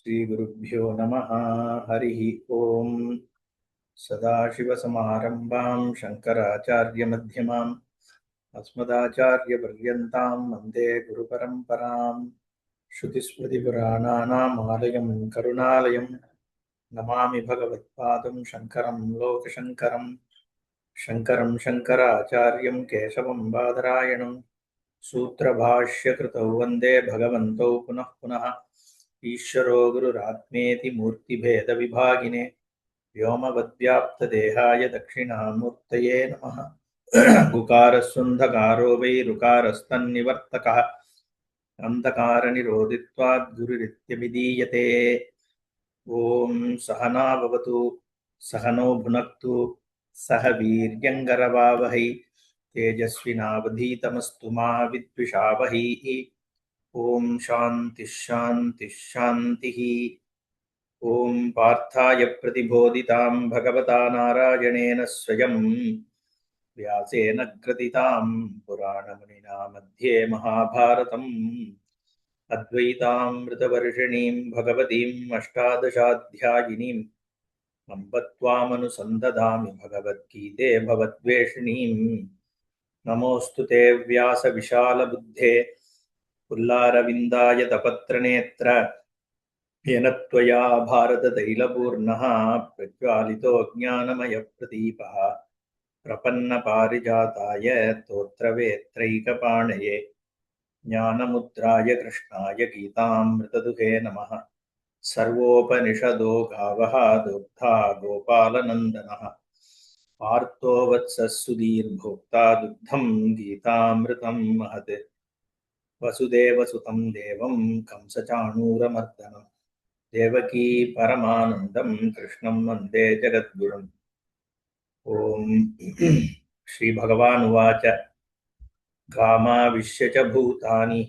श्रीगुरुभ्यो नमः। हरिः ओम्। सदाशिवसमारम्भां शङ्कराचार्यमध्यमाम् अस्मदाचार्यपर्यन्तां वन्दे गुरुपरम्पराम्। श्रुतिस्मृतिपुराणानाम् आलयं करुणालयं नमामि भगवत्पादं शङ्करं लोकशङ्करं। शङ्करं शङ्कराचार्यं केशवं बादरायणं सूत्रभाष्यकृतौ वन्दे भगवन्तौ पुनः पुनः। ईश्वरो गुरुरात्मेति मूर्तिभेदविभागिने व्योमवद्व्याप्तदेहाय दक्षिणामूर्तये नमः। गुकारस्सुन्धकारो वै ऋकारस्तन्निवर्तकः अन्धकारनिरोधित्वात् गुरुरित्यभिधीयते। ॐ सहना भवतु सहनो भुनक्तु सह वीर्यङ्करवावहै तेजस्विनावधीतमस्तु मा विद्विषावहैः। ॐ शान्तिः शान्तिः शान्तिः। ॐ पार्थाय प्रतिबोधितां भगवता नारायणेन स्वयं व्यासेन ग्रथितां पुराणमुनिना मध्ये महाभारतम् अद्वैतामृतवर्षिणीं भगवतीम् अष्टादशाध्यायिनीम् अम्ब त्वामनुसन्दधामि भगवद्गीते भवद्वेषिणीम्। नमोऽस्तु ते व्यासविशालबुद्धे पुल्लारविन्दायतपत्रनेत्र येन त्वया भारततैलपूर्णः प्रज्वालितो ज्ञानमयप्रदीपः प्रपन्नपारिजाताय तोत्रवेत्रैकपाणये ज्ञानमुद्राय कृष्णाय गीतामृतदुहे नमः। सर्वोपनिषदो गावः दुग्धा गोपालनन्दनः पार्थो वत्सः सुधीर्भोक्ता दुग्धं गीतामृतं महत्। वसुदेवसुतं देवं कंसचाणूरमर्दनं देवकी परमानन्दं कृष्णं वन्दे जगद्गुरुम्। ॐ श्रीभगवानुवाच गामाविश्य च भूतानि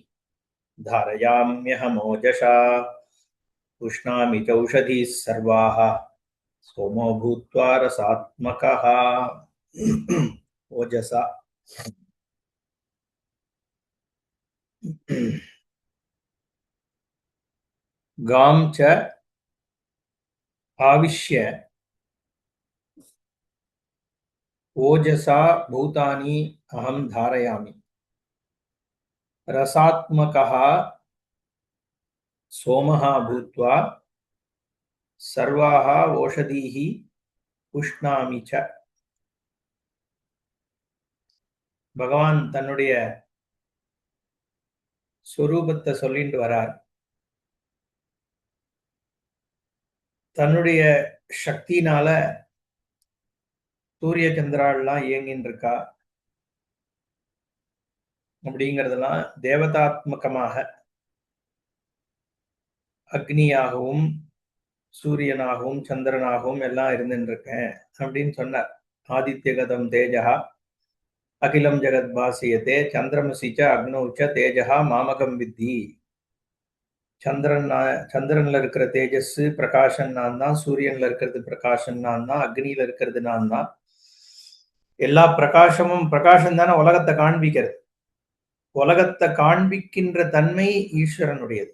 धारयाम्यहमोजसा पुष्णामि चौषधीः सर्वाः सोमो भूत्वा रसात्मकः। ओजसा गां च आविश्य ओजसा भूतानि अहं धारयामि रसात्मकः सोमः भूत्वा सर्वाः ओषधीः पुष्णामि च। பகவான் தன்னுடைய சொரூபத்தை சொல்லிட்டு வரார். தன்னுடைய சக்தினால சூரிய சந்திராலாம் இயங்கின்னு இருக்கா அப்படிங்கிறதெல்லாம் தேவதாத்மகமாக அக்னியாகவும் சூரியனாகவும் சந்திரனாகவும் எல்லாம் இருந்துட்டு இருக்கேன் அப்படின்னு சொன்னார். ஆதித்யகதம் தேஜா அகிலம் ஜெகத் பாசியதே சந்திரமசிச்ச அக்னௌச்ச தேஜா மாமகம் வித்தி. சந்திரன்ல இருக்கிற தேஜஸ் பிரகாஷன் நான் தான், சூரியன்ல இருக்கிறது பிரகாஷன் நான் தான், அக்னியில இருக்கிறது நான் தான். எல்லா பிரகாசமும் பிரகாசம் தானே உலகத்தை காண்பிக்கிறது. உலகத்தை காண்பிக்கின்ற தன்மை ஈஸ்வரனுடையது.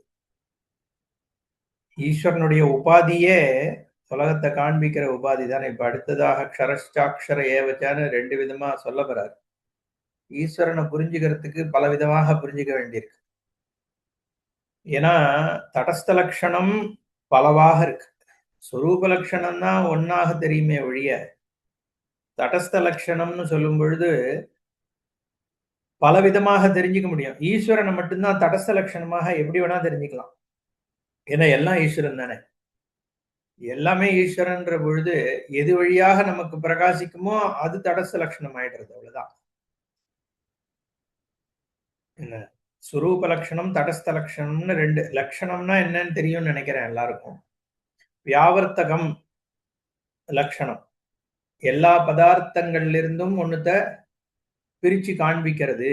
ஈஸ்வரனுடைய உபாதியே உலகத்தை காண்பிக்கிற உபாதி தானே. இப்ப அடுத்ததாக க்ஷரஷ்டாட்சர ஏவச்சான்னு ரெண்டு விதமா சொல்ல போறாரு. ஈஸ்வரனை புரிஞ்சுக்கிறதுக்கு பல விதமாக புரிஞ்சுக்க வேண்டியிருக்கு. ஏன்னா தடஸ்த லட்சணம் பலவாக இருக்கு. சொரூப லட்சணம் தான் ஒன்னாக தெரியுமே ஒழிய தடஸ்த லட்சணம்னு சொல்லும் பொழுது பல விதமாக தெரிஞ்சுக்க முடியும். ஈஸ்வரனை மட்டும்தான் தடஸ்த லட்சணமாக எப்படி வேணா தெரிஞ்சுக்கலாம். ஏன்னா எல்லாம் ஈஸ்வரன் தானே. எல்லாமே ஈஸ்வரன்ற பொழுது எது வழியாக நமக்கு பிரகாசிக்குமோ அது தடஸ்த லட்சணம் ஆயிடுறது. அவ்வளவுதான். என்ன சுரூப லட்சணம் தடஸ்த லட்சணம்னு ரெண்டு. லட்சணம்னா என்னன்னு தெரியும்னு நினைக்கிறேன் எல்லாருக்கும். வியாவர்த்தகம் லட்சணம் எல்லா பதார்த்தங்கள்ல இருந்தும் ஒண்ணுத்த பிரிச்சு காண்பிக்கிறது.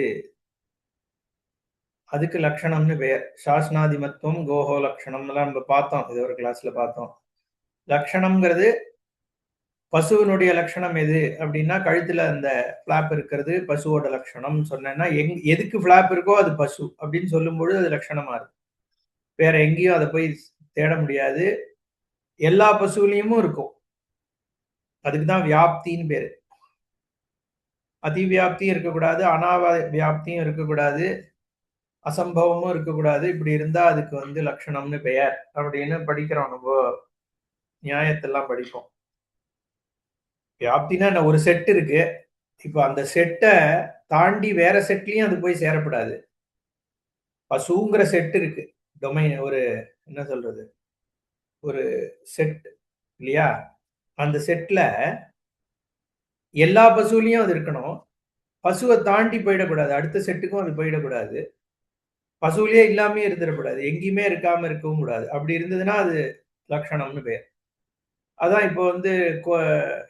அதுக்கு லட்சணம்னு பெயர். சாஸ்னாதிமத்துவம் கோஹோ லட்சணம் எல்லாம் நம்ம பார்த்தோம், இது ஒரு கிளாஸ்ல பார்த்தோம். லட்சணம்ங்கிறது பசுவினுடைய லட்சணம் எது அப்படின்னா கழுத்துல அந்த பிளாப் இருக்கிறது பசுவோட லட்சணம் சொன்னேன்னா எதுக்கு பிளாப் இருக்கோ அது பசு அப்படின்னு சொல்லும்பொழுது அது லட்சணமா இருக்கு. வேற எங்கேயும் அதை போய் தேட முடியாது. எல்லா பசுவிலையும் இருக்கும். அதுக்கு தான் வியாப்தின்னு பேரு. அதிவியாப்தியும் இருக்கக்கூடாது, வியாப்தியும் இருக்கக்கூடாது, அசம்பவமும் இருக்கக்கூடாது. இப்படி இருந்தா அதுக்கு வந்து லட்சணம்னு பெயர் அப்படின்னு படிக்கிறோம். நம்ம நியாயத்தெல்லாம் படிப்போம். வியாப்தினா என்ன, ஒரு செட் இருக்கு. இப்ப அந்த செட்டை தாண்டி வேற செட்லயும் அது போய் சேரப்படாது. பசுங்கிற செட் இருக்கு. டொமைன் ஒரு என்ன சொல்றது, ஒரு செட் இல்லையா? அந்த செட்ல எல்லா பசுவிலையும் அது இருக்கணும். பசுவை தாண்டி போயிடக்கூடாது. அடுத்த செட்டுக்கும் அது போயிடக்கூடாது. பசுவிலேயே இல்லாமயே இருந்துடக்கூடாது. எங்கேயுமே இருக்காம இருக்கவும் கூடாது. அப்படி இருந்ததுன்னா அது லட்சணம்னு பேர். அதான் இப்போ வந்து கொ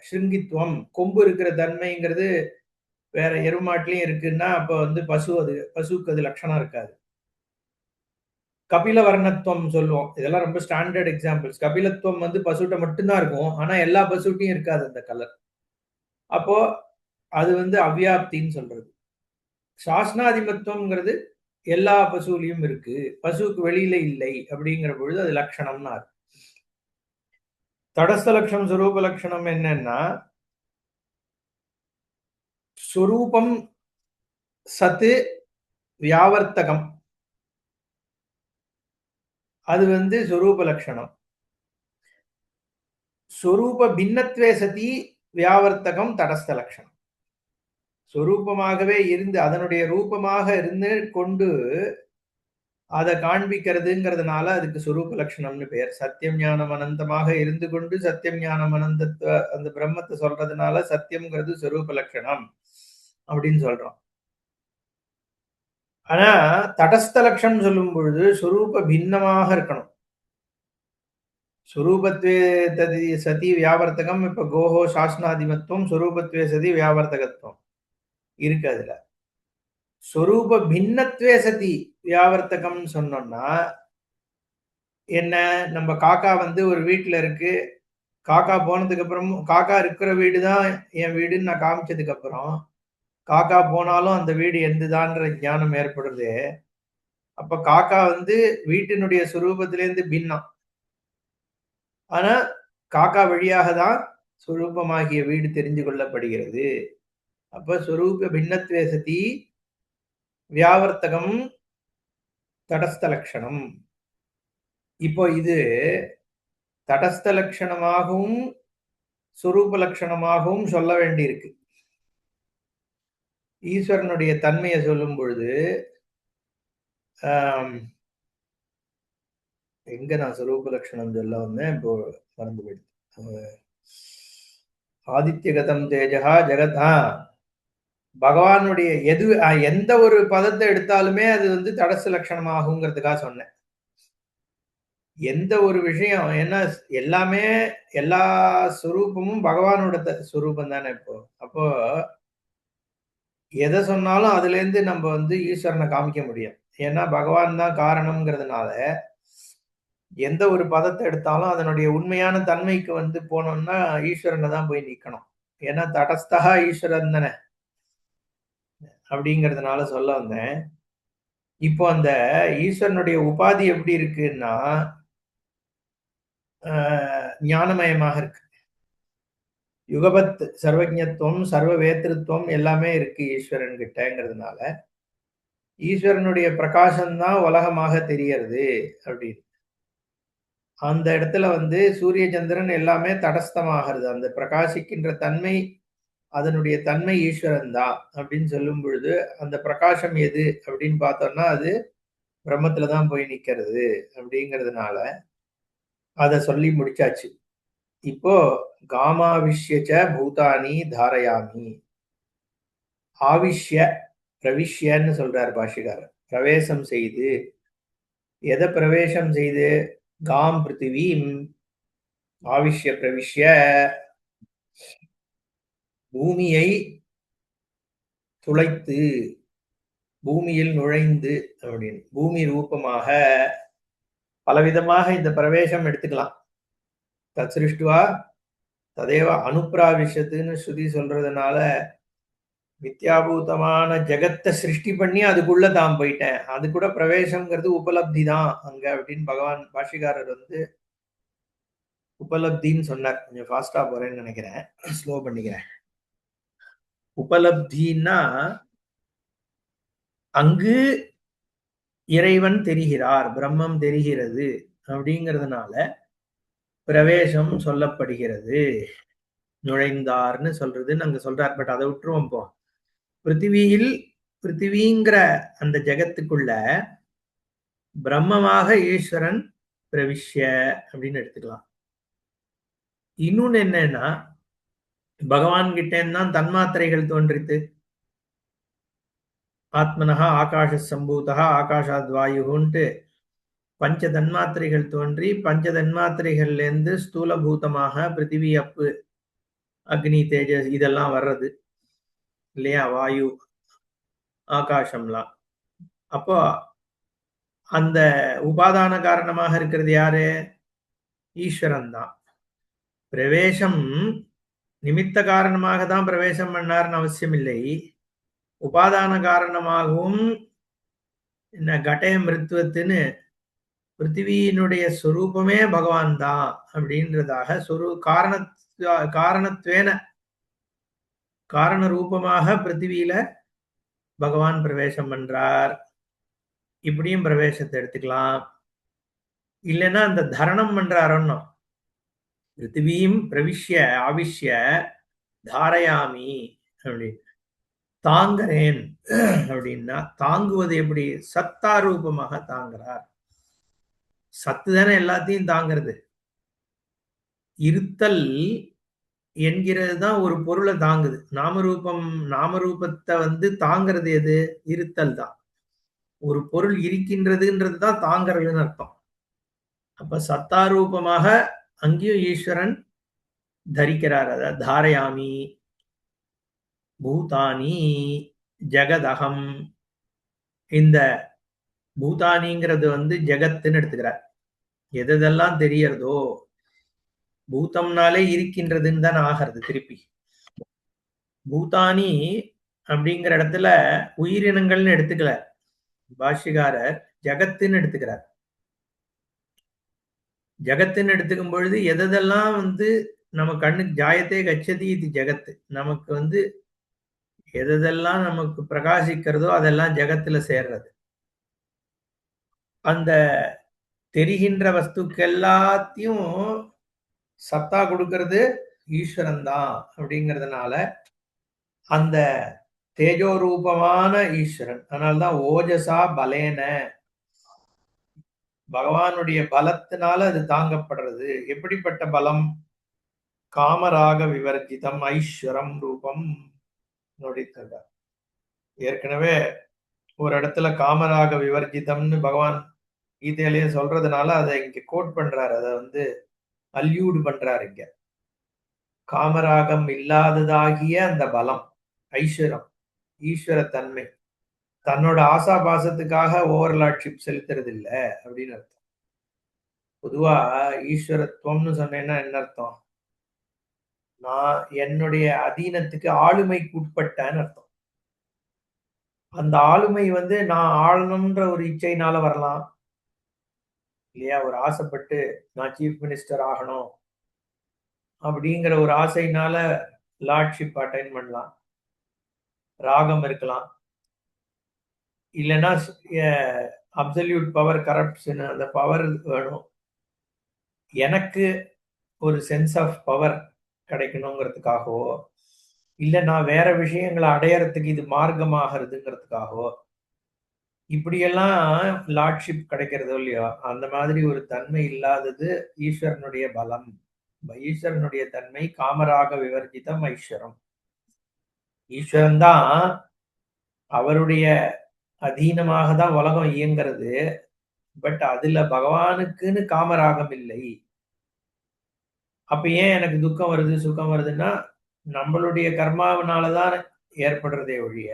சிருங்கித்துவம், கொம்பு இருக்கிற தன்மைங்கிறது வேற எருமாட்டிலயும் இருக்குன்னா, அப்ப வந்து பசுவுக்கு அது லட்சணம் இருக்காது. கபில வர்ணத்துவம் சொல்லுவோம். இதெல்லாம் ரொம்ப ஸ்டாண்டர்ட் எக்ஸாம்பிள்ஸ். கபிலத்துவம் வந்து பசுட்ட மட்டும் தான் இருக்கும். ஆனா எல்லா பசுட்டயும் இருக்காது அந்த கலர். அப்போ அது வந்து அவ்யாப்தின்னு சொல்றது. சாஸ்னாதிமத்துவம்ங்கிறது எல்லா பசுவிலையும் இருக்கு. பசுவுக்கு வெளியில இல்லை அப்படிங்கிற பொழுது அது லட்சணம்னு அர்த்தம். தடஸ்த லட்சணம், சொரூப லட்சணம் என்னன்னா, சொரூபம் சத்து வியாவர்த்தகம். அது வந்து சொரூப லட்சணம். சொரூப பின்னத்வே சதி வியாவர்த்தகம் தடஸ்த லட்சணம். சொரூபமாகவே இருந்து அதனுடைய ரூபமாக இருந்து கொண்டு அதை காண்பிக்கிறதுங்கிறதுனால அதுக்கு சொரூப லட்சணம்னு பெயர். சத்தியம் ஞானம் அனந்தமாக இருந்து கொண்டு சத்தியம் ஞானம் அனந்தத்துவ அந்த பிரம்மத்தை சொல்றதுனால சத்தியம்ங்கிறது சொரூப லட்சணம் அப்படின்னு சொல்றோம். ஆனா தடஸ்த லட்சணம் சொல்லும் பொழுது சொரூப பின்னமாக இருக்கணும். சொரூபத்வே ததி சதி வியாவர்த்தகம். இப்ப கோஹோ சாஸ்னாதிமத்துவம், சொரூபத்வே சதி வியாவர்த்தகத்துவம் இருக்கு அதுல. சொரூப பின்னத்வே சதி வியாவர்த்தகம்னு சொன்னோம்னா என்ன, நம்ம காக்கா வந்து ஒரு வீட்டுல இருக்கு. காக்கா போனதுக்கு அப்புறமும் காக்கா இருக்கிற வீடு தான் என் வீடுன்னு நான் காமிச்சதுக்கு அப்புறம் காக்கா போனாலும் அந்த வீடு எந்துதான்ற ஞானம் ஏற்படுது. அப்ப காக்கா வந்து வீட்டினுடைய சுரூபத்திலேருந்து பின்னம். ஆனா காக்கா வழியாக தான் சுரூபமாகிய வீடு தெரிந்து கொள்ளப்படுகிறது. அப்ப சொரூப பின்னத்வே சதி வியாவர்த்தகம் தடஸ்த லட்சணம். இப்போ இது தடஸ்த லட்சணமாகவும் சொரூப லட்சணமாகவும் சொல்ல வேண்டியிருக்கு. ஈஸ்வரனுடைய தன்மையை சொல்லும் பொழுது எங்க நான் சொரூப லட்சணம் சொல்ல வந்தேன், இப்போ மறந்து போயிடுச்சு. ஆதித்யகதம் தேஜகா ஜெகத் பகவானுடைய எந்த ஒரு பதத்தை எடுத்தாலுமே அது வந்து தடஸ்த லட்சணம் ஆகுங்கிறதுக்காக சொன்னேன். எந்த ஒரு விஷயம் ஏன்னா எல்லாமே எல்லா சுரூபமும் பகவானோட சுரூபம் தானே. இப்போ அப்போ எதை சொன்னாலும் அதுல இருந்து நம்ம வந்து ஈஸ்வரனை காமிக்க முடியும். ஏன்னா பகவான் தான் காரணம்ங்கிறதுனால எந்த ஒரு பதத்தை எடுத்தாலும் அதனுடைய உண்மையான தன்மைக்கு வந்து போனோம்னா ஈஸ்வரனை தான் போய் நிக்கணும். ஏன்னா தடஸ்தா ஈஸ்வரன் தானே அப்படிங்கிறதுனால சொல்ல வந்தேன். இப்போ அந்த ஈஸ்வரனுடைய உபாதி எப்படி இருக்குன்னா ஞானமயமாக இருக்கு. யுகபத் சர்வஜத்துவம் சர்வ வேத்திருத்துவம் எல்லாமே இருக்கு ஈஸ்வரன் கிட்டங்கிறதுனால ஈஸ்வரனுடைய பிரகாசம்தான் உலகமாக தெரியறது அப்படின்னு. அந்த இடத்துல வந்து சூரிய சந்திரன் எல்லாமே தடஸ்தமாகிறது. அந்த பிரகாசிக்கின்ற தன்மை அதனுடைய தன்மை ஈஸ்வரன் தான் அப்படின்னு சொல்லும் பொழுது அந்த பிரகாசம் எது அப்படின்னு பார்த்தோம்னா அது பிரம்மத்துல தான் போய் நிக்கிறது அப்படிங்கிறதுனால அதை சொல்லி முடிச்சாச்சு. இப்போ காமாவிஷ்யச்ச பூதானி தாரயாமி. ஆவிஷ்ய பிரவிஷ்யன்னு சொல்றார் பாஷிகாரர். பிரவேசம் செய்து, எதை பிரவேசம் செய்து, காம் பிருத்திவீம் ஆவிஷ்ய பிரவிஷ்ய பூமியை துளைத்து பூமியில் நுழைந்து அப்படின்னு பூமி ரூபமாக பலவிதமாக இந்த பிரவேசம் எடுத்துக்கலாம். தத்சிருஷ்டுவா ததேவ அனுப்பிராவிஷத்துன்னு ஸ்ருதி சொல்றதுனால மித்யாபூதமான ஜெகத்தை சிருஷ்டி பண்ணி அதுக்குள்ள தான் போயிட்டேன். அது கூட பிரவேசம்ங்கிறது உபலப்தி தான் அங்க அப்படின்னு பகவான் பாஷிகாரர் வந்து உபலப்தின்னு சொன்னார். கொஞ்சம் ஃபாஸ்டா போறேன்னு நினைக்கிறேன், ஸ்லோ பண்ணிக்கிறேன். உபலப்தின்னா அங்கு இறைவன் தெரிகிறார், பிரம்மம் தெரிகிறது அப்படிங்கிறதுனால பிரவேசம் சொல்லப்படுகிறது. நுழைந்தார்னு சொல்றதுன்னு அங்க சொல்றார். பட் அதை விட்டுருவோம். இப்போ பிருத்திவியில் பிருத்திவிங்கிற அந்த ஜெகத்துக்குள்ள பிரம்மமாக ஈஸ்வரன் பிரவிஷ்ய அப்படின்னு எடுத்துக்கலாம். இன்னொன்னு என்னன்னா, பகவான் கிட்ட தான் தன்மாத்திரைகள் தோன்றித்து. ஆத்மனஹா ஆகாஷ சம்பூதா ஆகாஷாத் வாயுன்ட்டு பஞ்ச தன்மாத்திரைகள் தோன்றி, பஞ்ச தன்மாத்திரைகள்ல இருந்து ஸ்தூலபூதமாக பிருத்திவி, அப்பு, அக்னி, தேஜஸ் இதெல்லாம் வர்றது இல்லையா? வாயு, ஆகாசம்லாம். அப்போ அந்த உபாதான காரணமாக இருக்கிறது யாரு? ஈஸ்வரன் தான். பிரவேசம் நிமித்த காரணமாக தான் பிரவேசம் பண்ணார்னு அவசியம் இல்லை. உபாதான காரணமாகவும் என்ன கடய மிருத்துவத்துன்னு பிருத்திவியினுடைய சொரூபமே பகவான் தான் அப்படின்றதாக காரணத்வேன காரண ரூபமாக பிருத்திவியில பகவான் பிரவேசம் பண்றார். இப்படியும் பிரவேசத்தை எடுத்துக்கலாம். இல்லைன்னா அந்த தரணம் பண்றாருன்னு பிருத்திவியும் பிரவிஷ்ய ஆவிஷ்ய தாரயாமி அப்படின்னு தாங்குறேன் அப்படின்னா தாங்குவது எப்படி? சத்தாரூபமாக தாங்குறார். சத்து தானே எல்லாத்தையும் தாங்கிறது. இருத்தல் என்கிறது தான் ஒரு பொருளை தாங்குது. நாமரூபத்தை வந்து தாங்கிறது எது? இருத்தல் தான். ஒரு பொருள் இருக்கின்றதுன்றது தான் தாங்கிறதுன்னு அர்த்தம். அப்ப சத்தாரூபமாக அங்கேயும் ஈஸ்வரன் தரிக்கிறார். அதாவது தாரயாமி பூதானி ஜெகதகம். இந்த பூதானிங்கிறது வந்து ஜெகத்துன்னு எடுத்துக்கிறார். எதெல்லாம் தெரியறதோ பூதம்னாலே இருக்கின்றதுன்னு தான் ஆகிறது. திருப்பி பூதானி அப்படிங்கிற இடத்துல உயிரினங்கள்னு எடுத்துக்கல பாஷ்யக்காரர், ஜகத்துன்னு எடுத்துக்கிறார். ஜகத்துன்னு எடுத்துக்கும் பொழுது எதெல்லாம் வந்து நம்ம கண்ணுக்கு ஜாயத்தே கச்சதி இது ஜெகத்து. நமக்கு வந்து எதெல்லாம் நமக்கு பிரகாசிக்கிறதோ அதெல்லாம் ஜெகத்துல சேர்றது. அந்த தெரிகின்ற வஸ்துக்கு எல்லாத்தையும் சத்தா கொடுக்கிறது ஈஸ்வரன் தான் அப்படிங்கிறதுனால அந்த தேஜோ ரூபமான ஈஸ்வரன். அதனால்தான் ஓஜசா பலேன, பகவானுடைய பலத்தினால அது தாங்கப்படுறது. எப்படிப்பட்ட பலம்? காமராக விவர்ஜிதம் ஐஸ்வரம் ரூபம் நொடித்ததார். ஏற்கனவே ஒரு இடத்துல காமராக விவர்ஜிதம்னு பகவான் கீதையிலேயே சொல்றதுனால அதை இங்க கோட் பண்றாரு. அதை வந்து அல்யூடு பண்றாரு இங்க. காமராகம் இல்லாததாகிய அந்த பலம், ஐஸ்வரம், ஈஸ்வர தன்மை தன்னோட ஆசாபாசத்துக்காக ஓவர்லாட்ஷிப் செலுத்துறது இல்ல அப்படின்னு அர்த்தம். பொதுவா ஈஸ்வரத்துவம்னு சொன்னேன்னா என்ன அர்த்தம்? நான் என்னுடைய அதீனத்துக்கு ஆளுமைக்கு உட்பட்டேன்னு அர்த்தம். அந்த ஆளுமை வந்து நான் ஆளணும்ன்ற ஒரு இச்சையினால வரலாம் இல்லையா? ஒரு ஆசைப்பட்டு நான் சீஃப் மினிஸ்டர் ஆகணும் அப்படிங்கிற ஒரு ஆசையினால லார்ட்ஷிப் அட்டைன் பண்ணலாம். ராகம் இருக்கலாம். இல்லைன்னா அப்சல்யூட் பவர் கரப்ட்ஸ்னு அந்த பவர் வேணும். எனக்கு ஒரு சென்ஸ் ஆஃப் பவர் கிடைக்கணுங்கிறதுக்காகவோ, இல்ல நான் வேற விஷயங்களை அடையறதுக்கு இது மார்க்கமாகிறதுங்கிறதுக்காகவோ, இப்படியெல்லாம் லார்ட்ஷிப் கிடைக்கிறதோ இல்லையோ, அந்த மாதிரி ஒரு தன்மை இல்லாதது ஈஸ்வரனுடைய பலம். ஈஸ்வரனுடைய தன்மை காமராக விவர்ஜிதம் ஐஸ்வரம். ஈஸ்வரன் தான், அவருடைய அதீனமாக தான் உலகம் இயங்கிறது. பட் அதுல பகவானுக்குன்னு காமராகம் இல்லை. அப்ப ஏன் எனக்கு துக்கம் வருது சுகம் வருதுன்னா நம்மளுடைய கர்மாவினாலதான் ஏற்படுறதே ஒழிய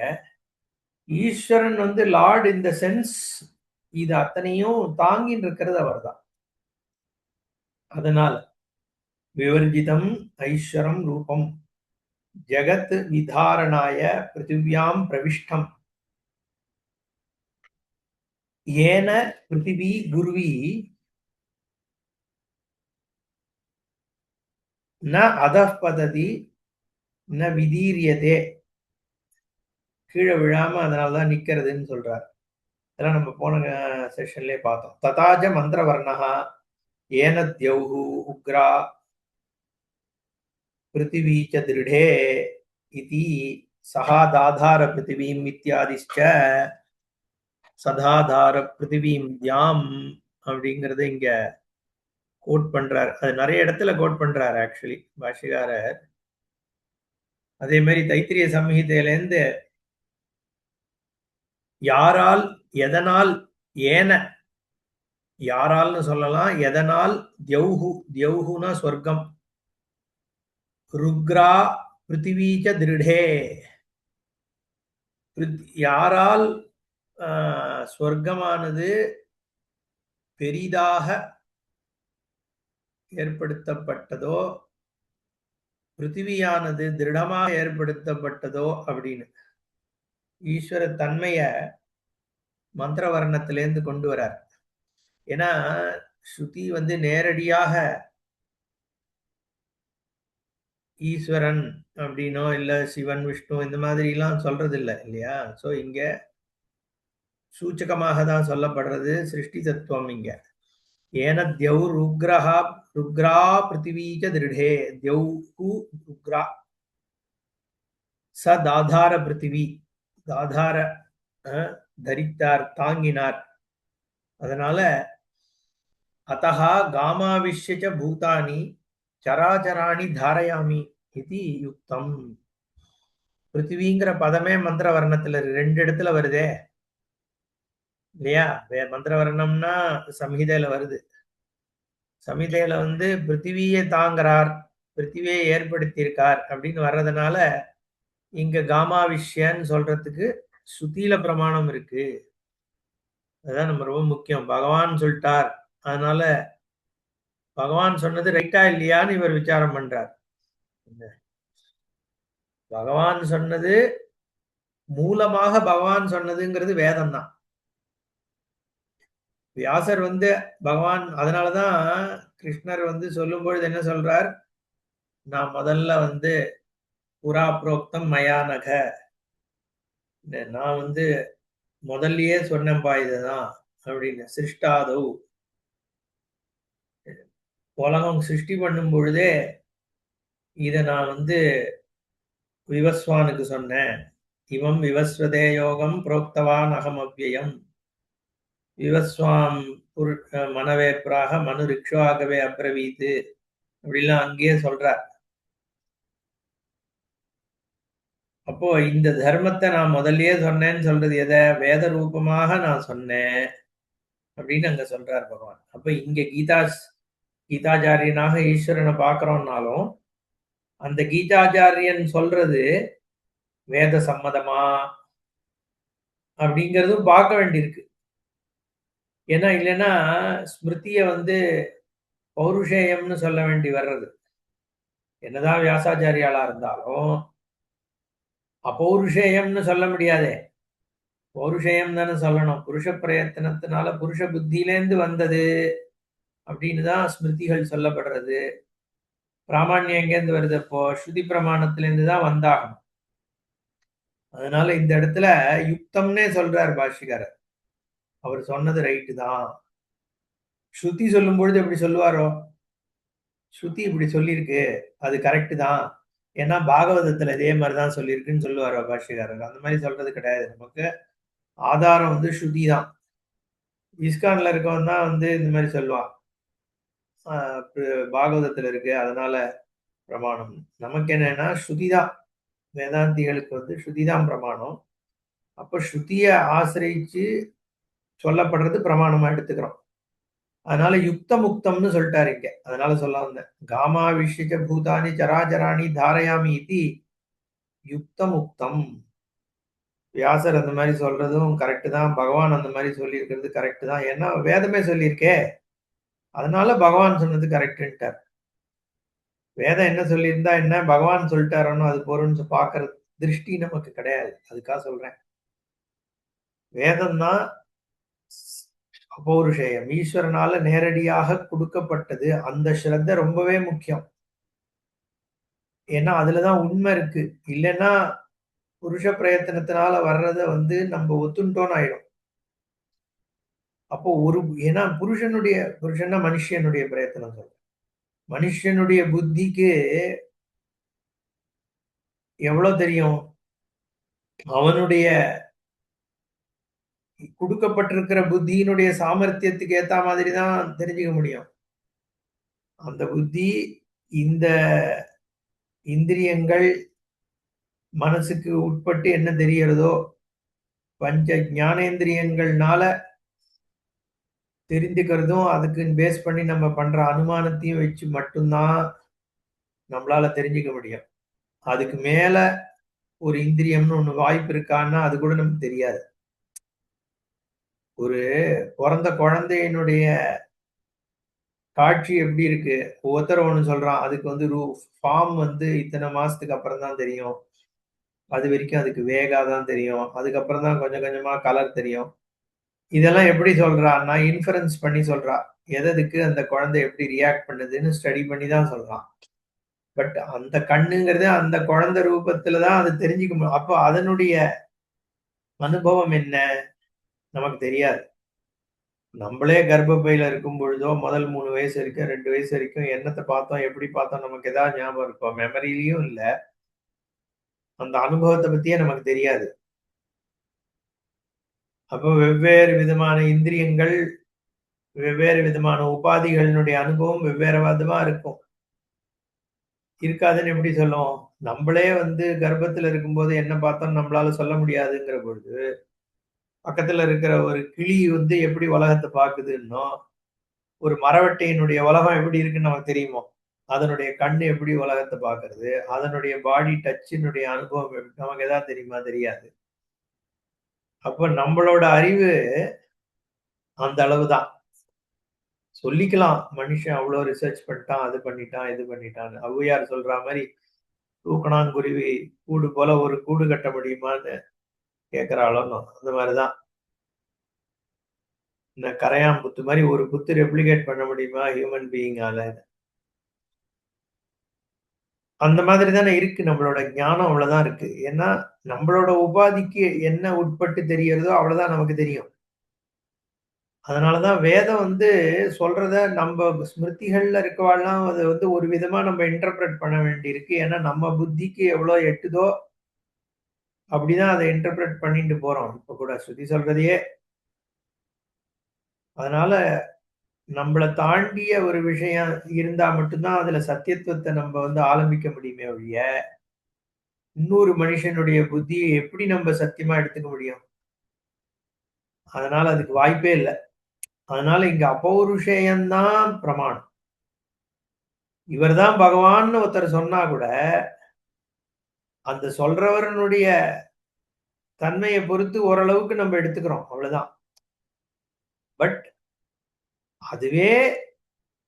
ஈஸ்வரன் வந்து லார்ட் இந்த சென்ஸ் இது அத்தனையும் தாங்கின்னு இருக்கிறது அவர் தான். அதனால விவர்ஜிதம் ஐஸ்வரம் ரூபம் ஜகத் விதாரணாய பிருத்திவியாம் பிரவிஷ்டம் ஏன பிருத்திவி குருவி ந அதः பததி ந விதீரியதே. கீழே விழாம அதனாலதான் நிக்கிறதுன்னு சொல்றார். இதெல்லாம் நம்ம போன செஷன்லயே பார்த்தோம். ததாஜ மந்திரவர்ணஹா ஏனத்யௌஹு உக்ரா பிருத்திவி ச திருடே இதி சஹா தாதார பிருத்திவீம் இத்தியாதிஷ்ச சதாதார பிருத்திவீம் தியாம் அப்படிங்கறது இங்க கோட் பண்றார். அது நிறைய இடத்துல கோட் பண்றார் ஆக்சுவலி பாஷிகாரர். அதே மாதிரி தைத்திரிய சம்ஹிதையிலேருந்து யாரால் எதனால் ஏன யாரால்னு சொல்லலாம், எதனால் தியௌஹு தியௌஹுனா சொர்க்கம், ருக்ரா பிருத்திவீச்ச திருடே யாரால் சொர்க்கமானது பெரிதாக ஏற்படுத்தப்பட்டதோ, பிருத்திவியானது திருடமாக ஏற்படுத்தப்பட்டதோ அப்படின்னு ஈஸ்வர தன்மைய மந்திரவர்ணத்திலேருந்து கொண்டு வரார். ஏன்னா ஸ்ருதி வந்து நேரடியாக ஈஸ்வரன் அப்படின்னோ இல்ல சிவன் விஷ்ணு இந்த மாதிரி எல்லாம் சொல்றது இல்லை இல்லையா? சோ இங்க சூச்சகமாக தான் சொல்லப்படுறது சிருஷ்டி தத்துவம். இங்க ஏன தியௌ ருக்ரஹா ருக்ரா பிருத்திவீச்ச திருடே தியௌஹு ருக்ரா ச தாதார பிருத்திவி தாதார தரித்தார் தாங்கினார். அதனால அத்தஹா காமாவிஷ்ய பூதானி சராச்சராணி தாரயாமி இது யுக்தம். பிருத்திவிங்கிற பதமே மந்திரவர்ணத்துல ரெண்டு இடத்துல வருதே இல்லையா? மந்திரவர்ணம்னா சம்ஹிதையில வருது. சம்ஹிதையில வந்து பிருத்திவியை தாங்கிறார், பிருத்திவியை ஏற்படுத்தியிருக்கார் அப்படின்னு வர்றதுனால இங்க காமாவிஷ்யன்னு சொல்றதுக்கு சுத்தியில பிரமாணம் இருக்கு. அதுதான் நம்ம ரொம்ப முக்கியம். பகவான் சொல்லிட்டார், அதனால பகவான் சொன்னது ரைட்டா இல்லையான்னு இவர் விசாரம் பண்றார். பகவான் சொன்னது மூலமாக பகவான் சொன்னதுங்கிறது வேதம் தான். வியாசர் வந்து பகவான் அதனாலதான் கிருஷ்ணர் வந்து சொல்லும் பொழுது என்ன சொல்றார், நான் முதல்ல வந்து புரா புரோக்தம் மயானக, நான் வந்து முதல்லயே சொன்னேன்பா இதுதான் அப்படின்னு. சிருஷ்டாதவ் உலகம் சிருஷ்டி பண்ணும் பொழுதே இத நான் வந்து விவஸ்வானுக்கு சொன்னேன். இவம் விவஸ்வதே யோகம் புரோக்தவான் அகம் அவ்யயம் விவஸ்வாம் மனவே பிராக மனு ரிக்ஷாகவே அப்ரவீத்து அப்படிலாம் அங்கேயே சொல்றார். அப்போ இந்த தர்மத்தை நான் முதல்லயே சொன்னேன்னு சொல்றது எதை? வேத ரூபமாக நான் சொன்னேன் அப்படின்னு அங்க சொல்றார் பகவான். அப்ப இங்க கீதாச்சாரியனாக ஈஸ்வரனை பார்க்கிறோம்னாலும் அந்த கீதாச்சாரியன் சொல்றது வேத சம்மதமா அப்படிங்கிறதும் பார்க்க வேண்டியிருக்கு. ஏன்னா இல்லைன்னா ஸ்மிருதிய வந்து பௌருஷேயம்னு சொல்ல வேண்டி வர்றது. என்னதான் வியாசாச்சாரியாளா இருந்தாலும் அப்பௌருஷேயம்னு சொல்ல முடியாதே. பௌருஷேயம் தானே சொல்லணும். புருஷ பிரயத்தனத்தினால புருஷ புத்தியிலேருந்து வந்தது அப்படின்னு தான் ஸ்மிருதிகள் சொல்லப்படுறது. பிராமணியம் எங்கேருந்து வருது? அப்போ ஸ்ருதி பிரமாணத்திலேருந்து தான் வந்தாகணும். அதனால இந்த இடத்துல யுக்தம்னே சொல்றார் பாஷ்யக்காரர். அவர் சொன்னது ரைட்டு தான். ஸ்ருதி சொல்லும் பொழுது எப்படி சொல்லுவாரோ, ஸ்ருதி இப்படி சொல்லியிருக்கு அது கரெக்டு தான், ஏன்னா பாகவதத்துல இதே மாதிரிதான் சொல்லியிருக்குன்னு சொல்லுவாரோ பாஷ்யக்காரர். அந்த மாதிரி சொல்றது கிடையாது. நமக்கு ஆதாரம் வந்து ஸ்ருதி தான். இஸ்கான்ல இருக்கவன் தான் வந்து இந்த மாதிரி சொல்லுவான், பாகவதத்துல இருக்கு அதனால பிரமாணம். நமக்கு என்னன்னா ஸ்ருதி தான். வேதாந்திகளுக்கு வந்து ஸ்ருதி தான் பிரமாணம். அப்ப ஸ்ருதிய ஆசிரியிச்சு சொல்லப்படுறது பிரமாணமா எடுத்துக்கிறோம். அதனால யுக்த முக்தம்னு சொல்லிட்டாரு இங்க. அதனால சொல்ல வந்தேன், காமா விஷய பூதானி சராச்சராணி தாரயாமி இது யுக்த முக்தம். வியாசர் அந்த மாதிரி சொல்றதும் கரெக்டு தான், பகவான் அந்த மாதிரி சொல்லி இருக்கிறது கரெக்டு தான். ஏன்னா வேதமே சொல்லியிருக்கே, அதனால பகவான் சொன்னது கரெக்டுன்ட்டார். வேதம் என்ன சொல்லியிருந்தா என்ன, பகவான் சொல்லிட்டாரோன்னு அது பொருள்னு பார்க்கிற திருஷ்டி நமக்கு கிடையாது. அதுக்காக சொல்றேன். வேதம் தான் அபௌருஷேயம். ஈஸ்வரனால நேரடியாக குடுக்கப்பட்டது. அந்த ஸ்ரத்த ரொம்பவே முக்கியம். ஏன்னா, அதுல தான் உண்மை இருக்கு. இல்லன்னா, புருஷ பிரயத்தனத்தினால வர்றத வந்து நம்ம ஒத்துண்டோம்னு ஆயிடும். அப்போ ஏன்னா புருஷன்னா மனுஷனுடைய பிரயத்தனம் சொல்றேன். மனுஷனுடைய புத்திக்கு எவ்வளோ தெரியும்? அவனுடைய குடுக்கப்பட்டிருக்கிற புத்தியினுடைய சாமர்த்தியத்துக்கு ஏத்தா மாதிரி தான் தெரிஞ்சுக்க முடியும். அந்த புத்தி இந்த இந்திரியங்கள் மனசுக்கு உட்பட்டு என்ன தெரியறதோ, பஞ்ச ஞானேந்திரியங்கள்னால தெரிந்துக்கிறதும், அதுக்கு பேஸ் பண்ணி நம்ம பண்ற அனுமானத்தையும் வச்சு மட்டும் தான் நம்மளால தெரிஞ்சுக்க முடியும். அதுக்கு மேல ஒரு இந்திரியம்னு ஒண்ணு வாய்ப்பு இருக்கான்னா, அது கூட நமக்கு தெரியாது. ஒரு பொறந்த குழந்தையினுடைய காட்சி எப்படி இருக்கு? ஒவ்வொருத்தரும் ஒண்ணு சொல்றான். அதுக்கு வந்து ஃபார்ம் வந்து இத்தன மாசத்துக்கு அப்புறம் தான் தெரியும். அதுவரைக்கும் அதுக்கு வேகா தான் தெரியும். அதுக்கப்புறம் தான் கொஞ்சம் கொஞ்சமா கலர் தெரியும். இதெல்லாம் எப்படி சொல்றான்னா, இன்ஃபரன்ஸ் பண்ணி சொல்றா. எதுக்கு அந்த குழந்தை எப்படி ரியாக்ட் பண்ணுதுன்னு ஸ்டடி பண்ணி தான் சொல்றான். பட் அந்த கண்ணுங்கிறது அந்த குழந்தை ரூபத்துல தான் அது தெரிஞ்சுக்க முடியும். அப்போ அதனுடைய அனுபவம் என்ன? நமக்கு தெரியாது. நம்மளே கர்ப்பப்பையில இருக்கும் பொழுதோ, முதல் 3 வயசு வரைக்கும், 2 வயசு வரைக்கும் என்னத்த பார்த்தோம், எப்படி பார்த்தோம் நமக்கு ஏதாவது ஞாபகம் இருக்கா? மெமரியிலயும் இல்ல. அந்த அனுபவத்த பத்தியே நமக்கு தெரியாது. அப்போ வெவ்வேறு விதமான இந்திரியங்கள், வெவ்வேறு விதமான உபாதிகளினுடைய அனுபவம் வெவ்வேறு விதமா இருக்கும். இருக்காதுன்னு எப்படி சொல்லுவோம்? நம்மளே வந்து கர்ப்பத்துல இருக்கும்போது என்ன பார்த்தோம்னு நம்மளால சொல்ல முடியாதுங்கிற பொழுது, பக்கத்துல இருக்கிற ஒரு கிளி வந்து எப்படி உலகத்த பார்க்குதுன்னோ, ஒரு மரவட்டையினுடைய உலகம் எப்படி இருக்குன்னு நமக்கு தெரியுமோ? அதனுடைய கண்ணு எப்படி உலகத்த பார்க்கிறது? அதனுடைய பாடி டச்சினுடைய அனுபவம் நமக்கு ஏதாவது தெரியுமா? தெரியாது. அப்ப நம்மளோட அறிவு அந்த அளவு தான். சொல்லிக்கலாம். மனுஷன் அவ்ளோ ரிசர்ச் பண்ணிட்டான், அது பண்ணிட்டான், இது பண்ணிட்டான்னு. ஔவையார் சொல்றா மாரி, "தூக்கணாங்குருவி கூடு போல ஒரு கூடு கட்ட முடியுமான்னு?" கேட்கிறாளோன்னு. அந்த மாரி தான். இந்த கரையான் புத்து மாரி ஒரு புத்து ரெப்ளிகேட் பண்ண முடியுமா ஹியூமன் பீயிங்கால? அந்த மாதிரி தானே இருக்கு நம்மளோட ஞானம் அவ்வளவுதான் இருக்கு. ஏன்னா, நம்மளோட உபாதிக்கு என்ன உட்பட்டு தெரியறதோ அவ்வளவுதான் நமக்கு தெரியும். அதனால தான் வேதம் வந்து சொல்றத நம்ப ஸ்மிருதிகள்ல இருக்கவால்லாம் அத வந்து ஒரு விதமா நம்ம இன்டர்பிரட் பண்ண வேண்டியிருக்கு. ஏன்னா, நம்ம புத்திக்கு எவ்வளோ எட்டுதோ, அப்படிதான் அத இன்டர்பிரட் பண்ணிட்டு போறோம். இப்ப கூட ஸ்ருதி சொல்றதையே. அதனால நம்மள தாண்டிய ஒரு விஷயம் இருந்தா மட்டும் தான் அதுல சத்தியத்துவத்த நம்ம வந்து ஆலம்பிக்க முடியுமே ஒழிய, இன்னொரு மனுஷனுடைய புத்திய எப்படி நம்ம சத்தியமா எடுத்துக்க முடியும்? அதனால அதுக்கு வாய்ப்பே இல்ல. அதனால இங்க அபௌருஷேயம் தான் பிரமாணம். இவர் தான் பகவான்னு ஒருத்தர் சொன்னா கூட, அந்த சொல்றவரனுடைய தன்மைய பொறுத்து ஓரளவுக்கு நம்ம எடுத்துக்கிறோம். அவ்வளவுதான். பட் அதுவே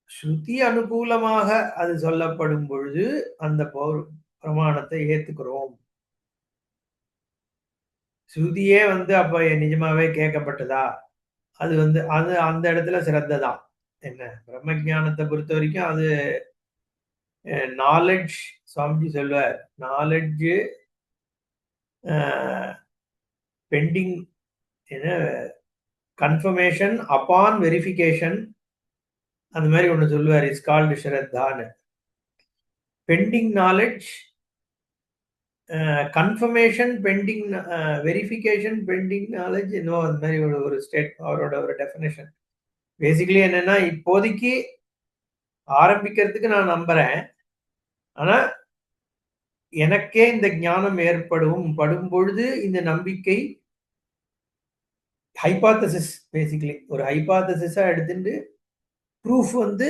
ஸ்ருதி அனுகூலமாக அது சொல்லப்படும் பொழுது, அந்த பிரமாணத்தை ஏத்துக்கிறோம். ஸ்ருதியே வந்து அப்ப நிஜமாவே கேட்கப்பட்டதா? அது வந்து அது அந்த இடத்துல சிரத்த தான். என்ன பிரம்ம ஞானத்த பொறுத்தவரைக்கும் அது நாலெட்ஜ் சுவாமிஜி சொல்லுவார். நாலெட்ஜ் அ பெண்டிங் என்ன கன்ஃபர்மேஷன் அப்பான் வெரிஃபிகேஷன் அந்த மாரி ஒண்ணு சொல்லுவாரு. இட்ஸ் கால்டு ஸ்ரத்தான்னு. Pending knowledge confirmation pending verification pending knowledge என்னவோ அந்த மாரி ஒரு ஒரு அவரோட ஒரு டெஃபினிஷன். பேசிக்கலி என்னன்னா, இப்போதைக்கு ஆரம்பிக்கிறதுக்கு நான் நம்புறேன். ஆனா, எனக்கே இந்த ஞானம் படும் பொழுது இந்த நம்பிக்கை ஹைப்போதசிஸ் பேசிக்கலி. ஒரு ஹைப்போதசிஸா எடுத்துட்டு ப்ரூஃப் வந்து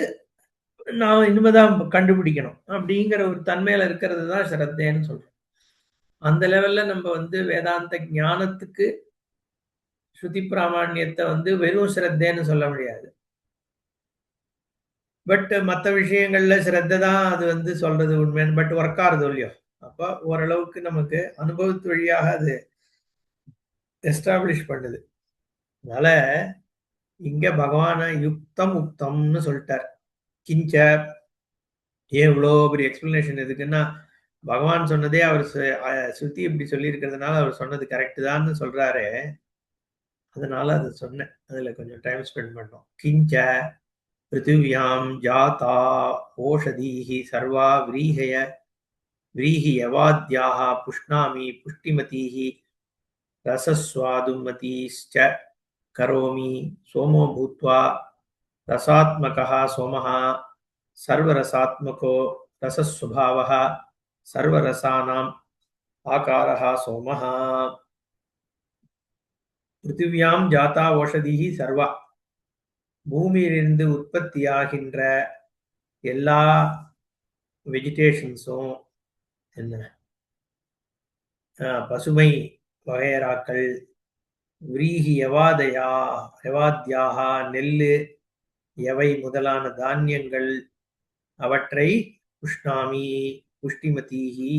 நான் இனிமே தான் கண்டுபிடிக்கணும். அப்படிங்கிற ஒரு தன்மையில இருக்கிறது தான் ஸ்ரத்தைன்னு சொல்றேன். அந்த லெவல்ல நம்ம வந்து வேதாந்த ஞானத்துக்கு ஸ்ருதி பிராமாண்யத்த வந்து வெறும் ஸ்ரத்தேன்னு சொல்ல முடியாது. பட் மத்த விஷயங்கள்ல சிரத்த தான் அது வந்து சொல்றது உண்மைன்னு. பட் ஒர்க் ஆகுதோ இல்லையோ? அப்ப ஓரளவுக்கு நமக்கு அனுபவத்து வழியாக அது எஸ்டாப்ளிஷ் பண்ணுது. அதனால இங்க பகவான யுக்தம், உக்தம்னு சொல்ட்டார். கிஞ்ச ஏன் இவ்ளோ பெரிய எக்ஸ்ப்ளனேஷன் எதுக்குன்னா, பகவான் சொன்னதே அவர் ஸ்ருதி இப்படி சொல்லியிருக்கிறதுனால அவர் சொன்னது கரெக்ட் தான்னு சொல்றாரே, அதனால அத சொன்னேன். அதுல கொஞ்சம் டைம் ஸ்பெண்ட் பண்ணோம். கிஞ்ச பிருத்திவ்யாம் ஜாதா ஓஷதீः சர்வா व्रीह्यवाद्याः पुष्णामि पुष्टिमतीः रसस्वादुमतीश्च करोमि सोमो भूत्वा रसात्मकः सोमः सर्वरसात्मको रसस्वभावः सर्वरसानाम् आकारः सोमः பிருத்திவியாம் ஜாதா ஓஷதிஹி சர்வா பூமியிலிருந்து உற்பத்தியாகின்ற எல்லா வெஜிடேஷன்ஸும் என்ன பசுமை வகையறாக்கள் விரீஹி யவாத்யாக நெல்லு எவை முதலான தானியங்கள் அவற்றை புஷ்ணாமி புஷ்டிமதீஹி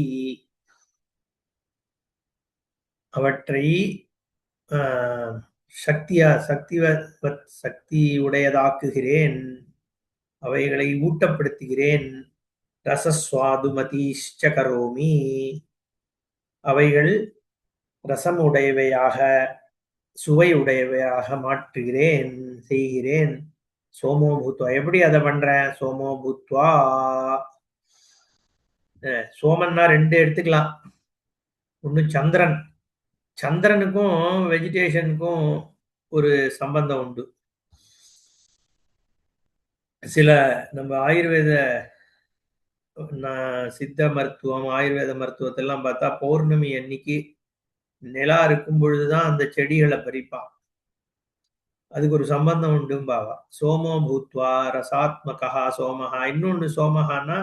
அவற்றை சக்தி உடையதாக்குகிறேன், அவைகளை ஊட்டப்படுத்துகிறேன். ரசஸ்வாதுமதீஷ்ச கரோமி அவைகள் ரசம் உடையவையாக சுவை உடையவையாக மாற்றுகிறேன் செய்கிறேன். சோமோ பூத்வா எப்படி அதை பண்றேன்? சோமோ பூத்வா சோமன்னா ரெண்டு எடுத்துக்கலாம். ஒண்ணு சந்திரன். சந்திரனுக்கும் வெஜிடேஷனுக்கும் ஒரு சம்பந்தம் உண்டு. சில நம்ம ஆயுர்வேத சித்த மருத்துவம் ஆயுர்வேத மருத்துவத்தெல்லாம் பார்த்தா பௌர்ணமி அன்னைக்கு நிலா இருக்கும் பொழுதுதான் அந்த செடிகளை பறிப்பான். அதுக்கு ஒரு சம்பந்தம் உண்டும்பாவா. சோமோ பூத்வா ரசாத்மகா சோமஹா. இன்னொன்று சோமஹான்னா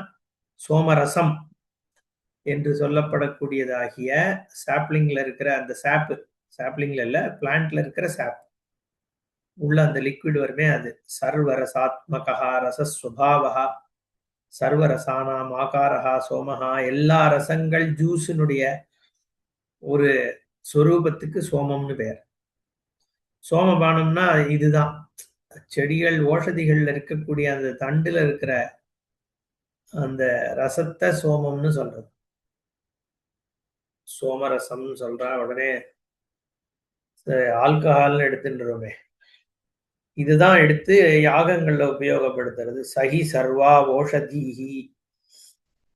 சோமரசம் என்று சொல்லப்படக்கூடியதாகிய சாப்லிங்ல இருக்கிற அந்த சாப்லிங்ல இல்ல பிளான்ட்ல இருக்கிற சாப் உள்ள அந்த லிக்விட் வருமே அது. சர்வரசாத்மகா ரசஸ்வபாவா சர்வரசானாம் ஆகாரஹா சோமஹா. எல்லா ரசங்கள் ஜூஸினுடைய ஒரு சொரூபத்துக்கு சோமம்னு பெயர். சோமபானம்னா இதுதான். செடிகள் ஓஷதிகள்ல இருக்கக்கூடிய அந்த தண்டுல இருக்கிற அந்த ரசத்தை சோமம்னு சொல்றது. சோமரசம் சொல்றா உடனே ஆல்கஹால்னு எடுத்துன்றோமே. இதுதான் எடுத்து யாகங்கள்ல உபயோகப்படுத்துறது. சஹி சர்வா ஓஷதீஹி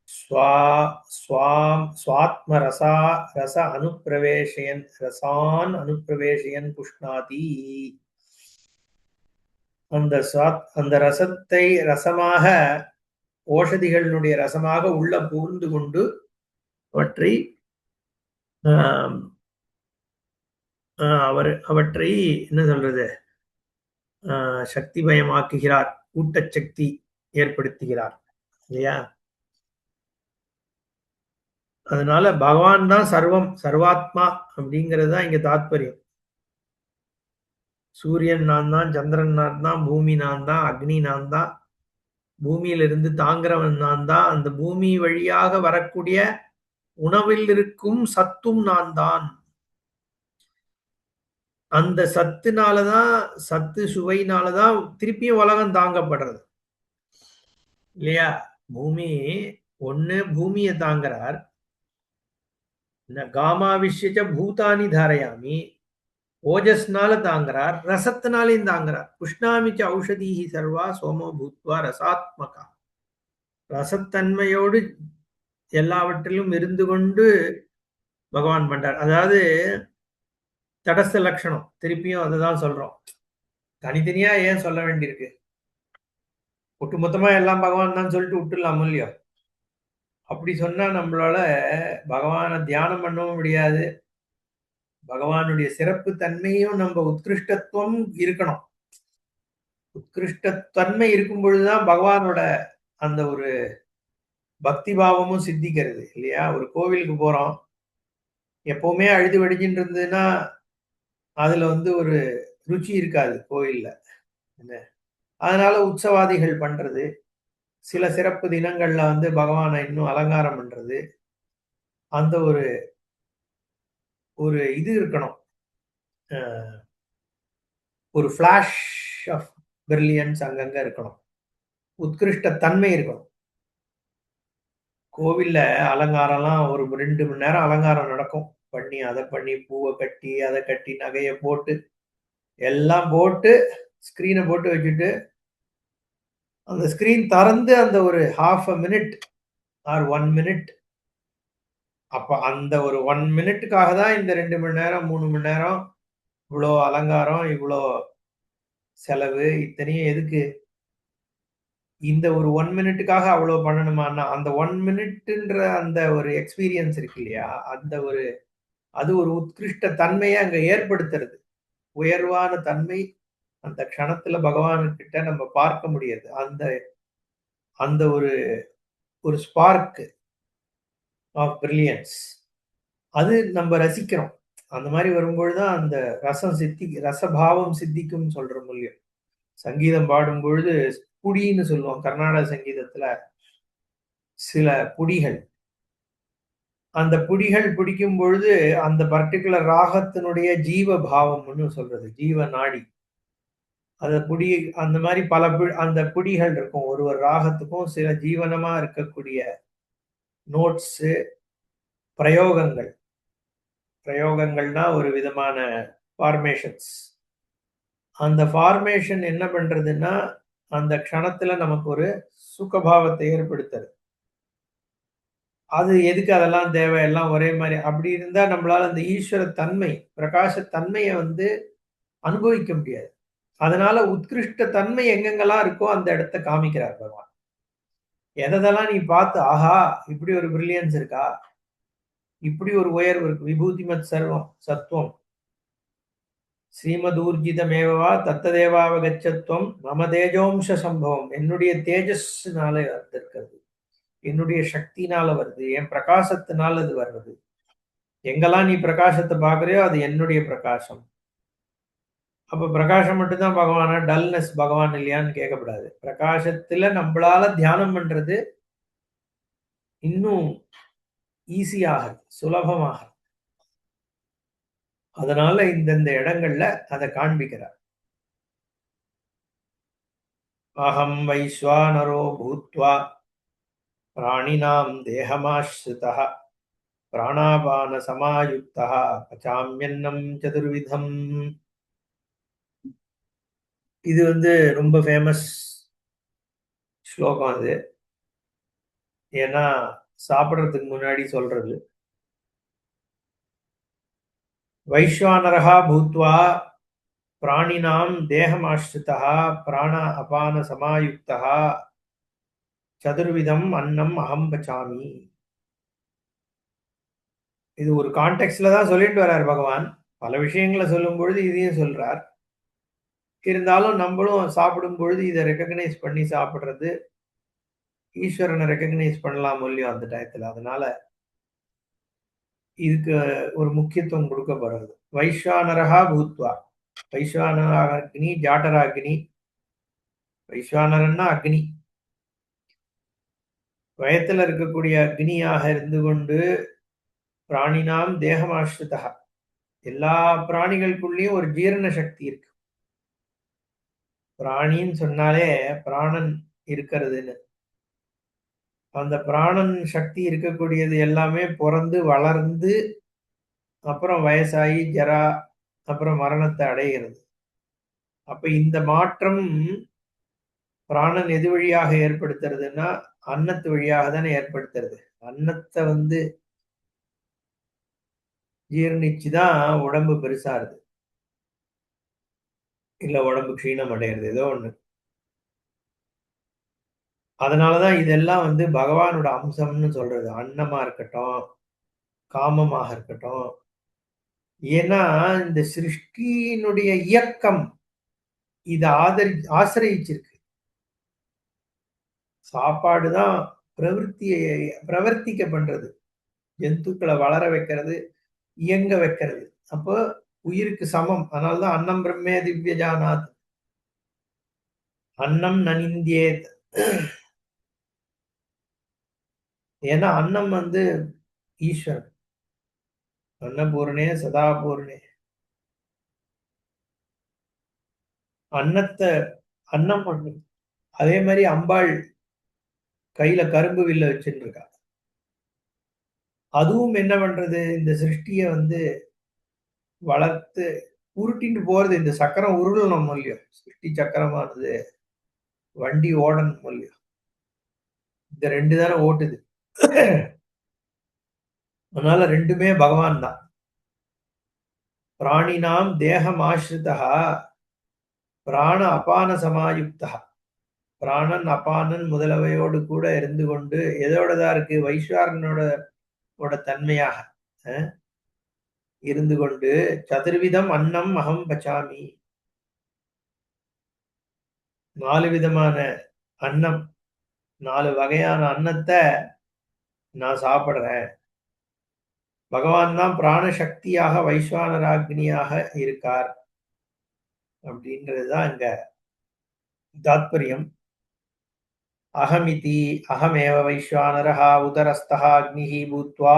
ஸ்வா ஸ்வாம் ஸ்வாத்ம ரச அனுப்பிரவேஷயன் ரசான் அனுப்பிரவேஷயன் புஷ்ணாதி. அந்த ரசத்தை ரசமாக ஓஷதிகளினுடைய ரசமாக உள்ள புகுந்து கொண்டு அவற்றை அவற்றை என்ன சொல்றது சக்திமயமாக்குகிறார், ஊட்டச்சக்தி ஏற்படுத்துகிறார் இல்லையா? அதனால பகவான் தான் சர்வம் சர்வாத்மா அப்படிங்கிறது தான் இங்க தாத்பரியம். சூரியன் நான் தான், சந்திரன் நான் தான், பூமி நான் தான், அக்னி நான் தான், பூமியிலிருந்து தாங்கிறவன் நான் தான், அந்த பூமி வழியாக வரக்கூடிய உணவில் இருக்கும் சத்தும் நான் தான். அந்த சத்துனாலதான் சத்து சுவையினாலதான் திருப்பியும் உலகம் தாங்கப்படுறது இல்லையா? பூமி ஒண்ணு பூமியை தாங்கிறார். காமாவிஷ்ய பூதானி தாரயாமி ஓஜஸ்னால தாங்கிறார், ரசத்தினாலையும் தாங்கிறார். புஷ்ணாமிச்ச ஔஷதீஹி சர்வா சோமோ பூத்வா ரசாத்மகா. ரசத்தன்மையோடு எல்லாவற்றிலும் இருந்து கொண்டு பகவான் பண்றார். அதாவது தடஸ்த லட்சணம். திருப்பியும் அதுதான் சொல்றோம். தனித்தனியா ஏன் சொல்ல வேண்டியிருக்கு? ஒட்டுமொத்தமா எல்லாம் பகவான் தான் சொல்லிட்டு விட்டுடலாம் இல்லையோ? அப்படி சொன்னா நம்மளால பகவானை தியானம் பண்ணவும் முடியாது. பகவானுடைய சிறப்பு தன்மையும் நம்ம உத்கிருஷ்டத்துவம் இருக்கணும். உத்கிருஷ்டத்தன்மை இருக்கும் பொழுதுதான் பகவானோட அந்த ஒரு பக்தி பாவமும் சித்திக்கிறது இல்லையா? ஒரு கோவிலுக்கு போறோம், எப்பவுமே அழுது வடிஞ்சின்னு இருந்ததுன்னா அதுல வந்து ஒரு ருச்சி இருக்காது கோயில்ல. என்ன அதனால உற்சவாதிகள் பண்றது, சில சிறப்பு தினங்கள்ல வந்து பகவான இன்னும் அலங்காரம் பண்றது, அந்த ஒரு ஒரு இது இருக்கணும். அ ஒரு ஃபிளாஷ் ஆஃப் பிரில்லியன்ஸ் அங்கங்க இருக்கணும். உத்கிருஷ்ட தன்மை இருக்கணும். கோவில்ல அலங்காரம்லாம் ஒரு 2 மணி நேரம் அலங்காரம் நடக்கும். அத பண்ணி, பூவ கட்டி, அத கட்டி, நகைய போட்டு, எல்லாம் போட்டு, ஸ்க்ரீன போட்டு வச்சுட்டு, அந்த ஸ்க்ரீன் தொறந்து அந்த ஒரு 1/2 மினிட் ஆர் 1 மினிட் அப்ப அந்த ஒரு 1 மினிட்டுக்காக தான் இந்த 2 மணி நேரம், 3 மணி நேரம், இவ்ளோ அலங்காரம், இவ்ளோ செலவு, இத்தனையும் எதுக்கு? இந்த ஒரு 1 மினிட்டுக்காக அவ்ளோ பண்ணணுமான்னா, அந்த 1 மினிட்டுன்ற அந்த ஒரு எக்ஸ்பீரியன்ஸ் இருக்கு இல்லையா? அந்த ஒரு அது ஒரு உத்கிருஷ்ட தன்மைய அங்க ஏற்படுத்துறது. உயர்வான தன்மை அந்த க்ஷணத்துல பகவானுகிட்ட நம்ம பார்க்க முடியாது. அந்த அந்த ஒரு ஒரு ஸ்பார்க் ஆஃப் பிரில்லியன்ஸ். அது நம்ம ரசிக்கிறோம். அந்த மாரி வரும்பொழுது தான் அந்த ரசபாவம் சித்திக்கும்னு சொல்றோம் இல்லையோ? சங்கீதம் பாடும்பொழுது புடின்னு சொல்லுவோம். கர்நாடக சங்கீதத்துல சில புடிகள். அந்த புடிகள் பிடிக்கும் பொழுது அந்த பர்ட்டிகுலர் ராகத்தினுடைய ஜீவ பாவம்ன்னு சொல்றது. ஜீவ நாடி. அந்த புடி அந்த மாரி பல அந்த புடிகள் இருக்கும். ஒரு ஒரு ராகத்துக்கும் சில ஜீவனமா இருக்கக்கூடிய நோட்ஸு, பிரயோகங்கள். பிரயோகங்கள்னா ஒரு விதமான ஃபார்மேஷன்ஸ். அந்த ஃபார்மேஷன் என்ன பண்றதுன்னா, அந்த க்ஷணத்துல நமக்கு ஒரு சுகபாவத்தை ஏற்படுத்துறது. அது எதுக்கு அதெல்லாம் தேவை? எல்லாம் ஒரே மாரி அப்படி இருந்தா நம்மளால அந்த ஈஸ்வர தன்மை, பிரகாச தன்மைய வந்து அனுபவிக்க முடியாது. அதனால உத்கிருஷ்ட தன்மை எங்கெங்கெல்லாம் இருக்கோ அந்த இடத்த காமிக்கிறார் பகவான். எதெல்லாம் நீ பார்த்து, ஆஹா! இப்படி ஒரு பிரில்லியன்ஸ் இருக்கா? இப்படி ஒரு உயர்வு இருக்கு. விபூதிமத் சர்வம் சத்வம். ஸ்ரீமதூர்ஜிதமேவவா தத்ததேவாவகச்சத்வம் மம தேஜோம்ச சம்பவம். என்னுடைய தேஜஸ்னால வந்திருக்கிறது. என்னுடைய சக்தினால வருது. என் பிரகாசத்தினால அது வர்றது. எங்கெல்லாம் நீ பிரகாசத்த பார்க்கிறியோ அது என்னுடைய பிரகாசம். அப்ப பிரகாசம் மட்டும் தான் பகவானா? டல்னஸ் பகவான் இல்லையான்னு கேட்கக்கூடாது. பிரகாசத்துல நம்பளால தியானம் பண்றது இன்னும் ஈஸியாகுது, சுலபமாகுது. அதனால இந்தந்த இடங்கள்ல அத காண்பிக்கிறார். அகம் வைஸ்வானரோ பூத்வா பிராணினாம் தேஹமாஸ்ரிதः பிராணாபான சமாயுக்தः பச்சாம்யன்னம் சதுர்விதம். இது வந்து ரொம்ப ஃபேமஸ் ஸ்லோகம் அது. ஏன்னா சாப்பிடுறதுக்கு முன்னாடி சொல்றது. வைஸ்வானரஹா பூத்வா பிராணினாம் தேஹமாஸ்ரிதः பிராண அபான சமாயுக்தः சதுர்விதம் அன்னம் அகம் பச்சாமி. இது ஒரு கான்டெக்ஸ்ட்ல தான் சொல்லிட்டு வர்றார் பகவான். பல விஷயங்கள சொல்லும்பொழுது இதையும் சொல்றார். இருந்தாலும் நம்பளும் சாப்பிடும் பொழுது இத ரெகக்னைஸ் பண்ணி சாப்பிடுறது, ஈஸ்வரன ரெகக்னைஸ் பண்ணலாம் இல்லையோ அந்த டயத்துல. அதனால இதுக்கு ஒரு முக்கியத்துவம் கொடுக்கப்படுறது. வைஸ்வானரஹா பூத்வா. வைஸ்வானர அக்னி, ஜாடராக்னி. வைஸ்வானரன்னா அக்னி. வயத்துல இருக்கக்கூடிய அக்னியாக இருந்து கொண்டு பிராணினாம் தேகமாஸ்ரிதா. எல்லா பிராணிகளுக்குள்ளயும் ஒரு ஜீரண சக்தி இருக்கு. பிராணின்னு சொன்னாலே பிராணன் இருக்கிறதுன்னு. அந்த பிராணன் சக்தி இருக்கக்கூடியது எல்லாமே பொறந்து, வளர்ந்து, அப்புறம் வயசாகி, ஜரா, அப்புறம் மரணத்த அடைகிறது. அப்ப இந்த மாற்றம் பிராணன் எது வழியாக ஏற்படுத்துறதுன்னா, அன்னத்து வழியாக தானே ஏற்படுத்துறது. அன்னத்த வந்து ஜீரணிச்சு தான் உடம்பு பெருசாகுது. இல்ல உடம்பு க்ஷீணம் அடையறது. ஏதோ ஒண்ணு. அதனால தான் இதெல்லாம் வந்து பகவானோட அம்சம்னு சொல்றது. அன்னமா இருக்கட்டும், காமமாக இருக்கட்டும். ஏன்னா, இந்த சிருஷ்டியினுடைய இயக்கம் இத ஆசிரயிச்சிருக்கு. சாப்பாடு தான் பிரவர்த்திக்க பண்றது. ஜந்துக்கள வளர வைக்கிறது, இயங்க வைக்கிறது. அப்போ உயிருக்கு சமம். அதனால தான் அன்னம் பிரம்மே திவ்ய ஜானாத். அன்னம் நனிந்தியேத். ஏன்னா அன்னம் வந்து ஈஸ்வரன். அன்னபூர்ணே சதாபூர்ணே. அன்னத்தை அன்னம் பண்ணு. அதே மாதிரி அம்பாள் கையில கரும்பு வில்ல வச்சுட்டு இருக்கா. அதுவும் என்ன பண்றது, இந்த சிருஷ்டிய வந்து வளர்த்து உருட்டிட்டு போறது. இந்த சக்கரம் உருளணும் இல்லையோ, சிருஷ்டி சக்கரமானது வண்டி ஓடணும் இல்லையோ, இந்த ரெண்டு தானே ஓட்டுது. அதனால ரெண்டுமே பகவான் தான். பிராணினாம் தேகம் ஆசிரிதா பிராண அபான சமாயுக்தா. பிராணன் அபானன் முதலவையோடு கூட இருந்து கொண்டு எதோடதான் இருக்கு, வைஸ்வாரனோட தன்மையாக இருந்து கொண்டு சதுர்விதம் அன்னம் அகம் பச்சாமி. 4 விதமான அன்னம், 4 வகையான அன்னத்தை நான் சாப்பிடுறேன். பகவான் தான் பிராண சக்தியாக வைஸ்வானராக்னியாக இருக்கார் அப்படின்றதுதான் இங்க தாத்பரியம். அகமிதி அகமேவ வைஸ்வானரஹா உதரஸ்தா அக்னிஹி பூத்வா.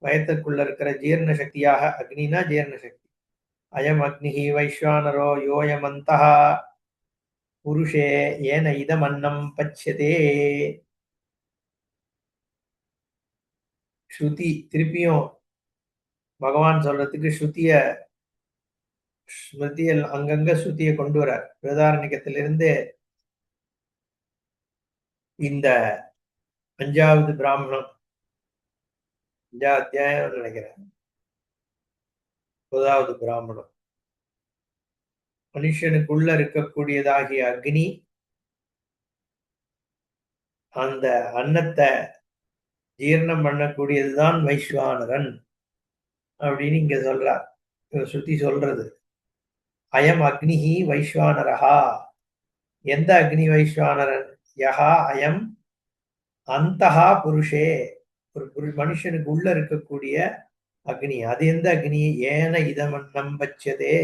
வயத்துக்குள்ள இருக்கிற ஜீரண சக்தியாக, அக்னினா ஜீரண சக்தி. அயம் அக்னிஹி வைஸ்வானரோ யோயமந்தஹ புருஷே ஏன இதம் அன்னம் பச்யதே. ஸ்ருதி திருப்பியும் பகவான் சொல்றதுக்கு ஸ்மிருதியில் அங்கங்க ஸ்ருதியை கொண்டு வரார். பிரதாரணிகத்திலிருந்து இந்த 5வது பிராமணம், 5வது அத்தியாயம் நினைக்கிறேன், 9வது பிராமணம். மனுஷனுக்குள்ள இருக்கக்கூடியதாகிய அக்னி அந்த அன்னத்தை ஜீரணம் பண்ணக்கூடியதுதான் வைஸ்வானரன் அப்படின்னு இங்க சொல்றார். ஸ்ருதி சொல்றது அயம் அக்னிஹி வைஸ்வானரஹா. எந்த அக்னி வைஸ்வானரன்? யஹா அயம் அந்தஹா புருஷே. ஒரு மனுஷனுக்கு உள்ள இருக்கக்கூடிய அக்னி. அது எந்த அக்னி? ஏன இதமன்னம் பச்சதே.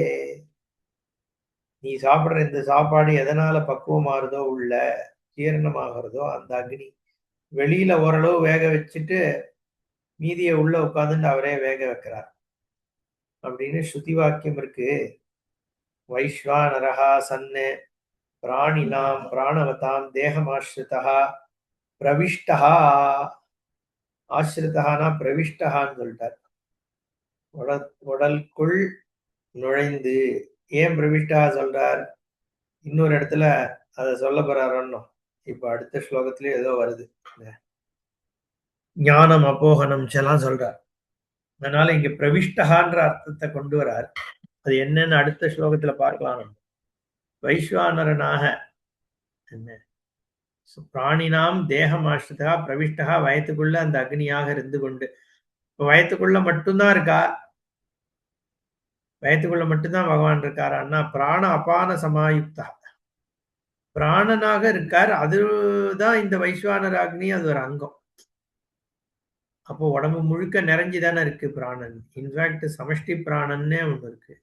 நீ சாப்பிடுற இந்த சாப்பாடு எதனால பக்குவமாறுதோ, உள்ள ஜீரணமாகிறதோ அந்த அக்னி. வெளியில ஓரளவு வேக வச்சுட்டு மீதியை உள்ள உட்கார்ந்துட்டு அவரே வேக வைக்கிறார் அப்படின்னு ஸ்ருதி வாக்கியம் இருக்கு. வைஸ்வானரஹா சன்னு பிராணினாம் பிராணவதாம் தேகமாஸ்ரிதா பிரவிஷ்டா. ஆசிரிதகானா பிரவிஷ்டகான்னு சொல்லிட்டார். உடலுக்குள் நுழைந்து. ஏன் பிரவிஷ்டா சொல்றார்? இன்னொரு இடத்துல அதை சொல்ல போறாரோ. இப்ப அடுத்த ஸ்லோகத்திலே ஏதோ வருது, ஞானம் அப்போகனம் எல்லாம் சொல்றார். அதனால இங்க பிரவிஷ்டகான்ற அர்த்தத்தை கொண்டு வரார். அது என்னன்னு அடுத்த ஸ்லோகத்துல பார்க்கலாம். வைஸ்வானரனாக என்ன பிராணினாம் தேகமாஷ்டா பிரவிஷ்டகா, வயத்துக்குள்ள அந்த அக்னியாக இருந்து கொண்டு. வயத்துக்குள்ள மட்டும்தான் இருக்கா? வயத்துக்குள்ள மட்டும்தான் பகவான் இருக்காரான்னா பிராண அபான சமாயுக்தா, பிராணனாக இருக்கார். அதுதான் இந்த வைஸ்வானர் அக்னி, அது ஒரு அங்கம். அப்போ உடம்பு முழுக்க நிறைஞ்சுதானே இருக்கு பிராணன். இன்ஃபேக்ட் சமஷ்டி பிராணன்னே ஒண்ணு இருக்கு.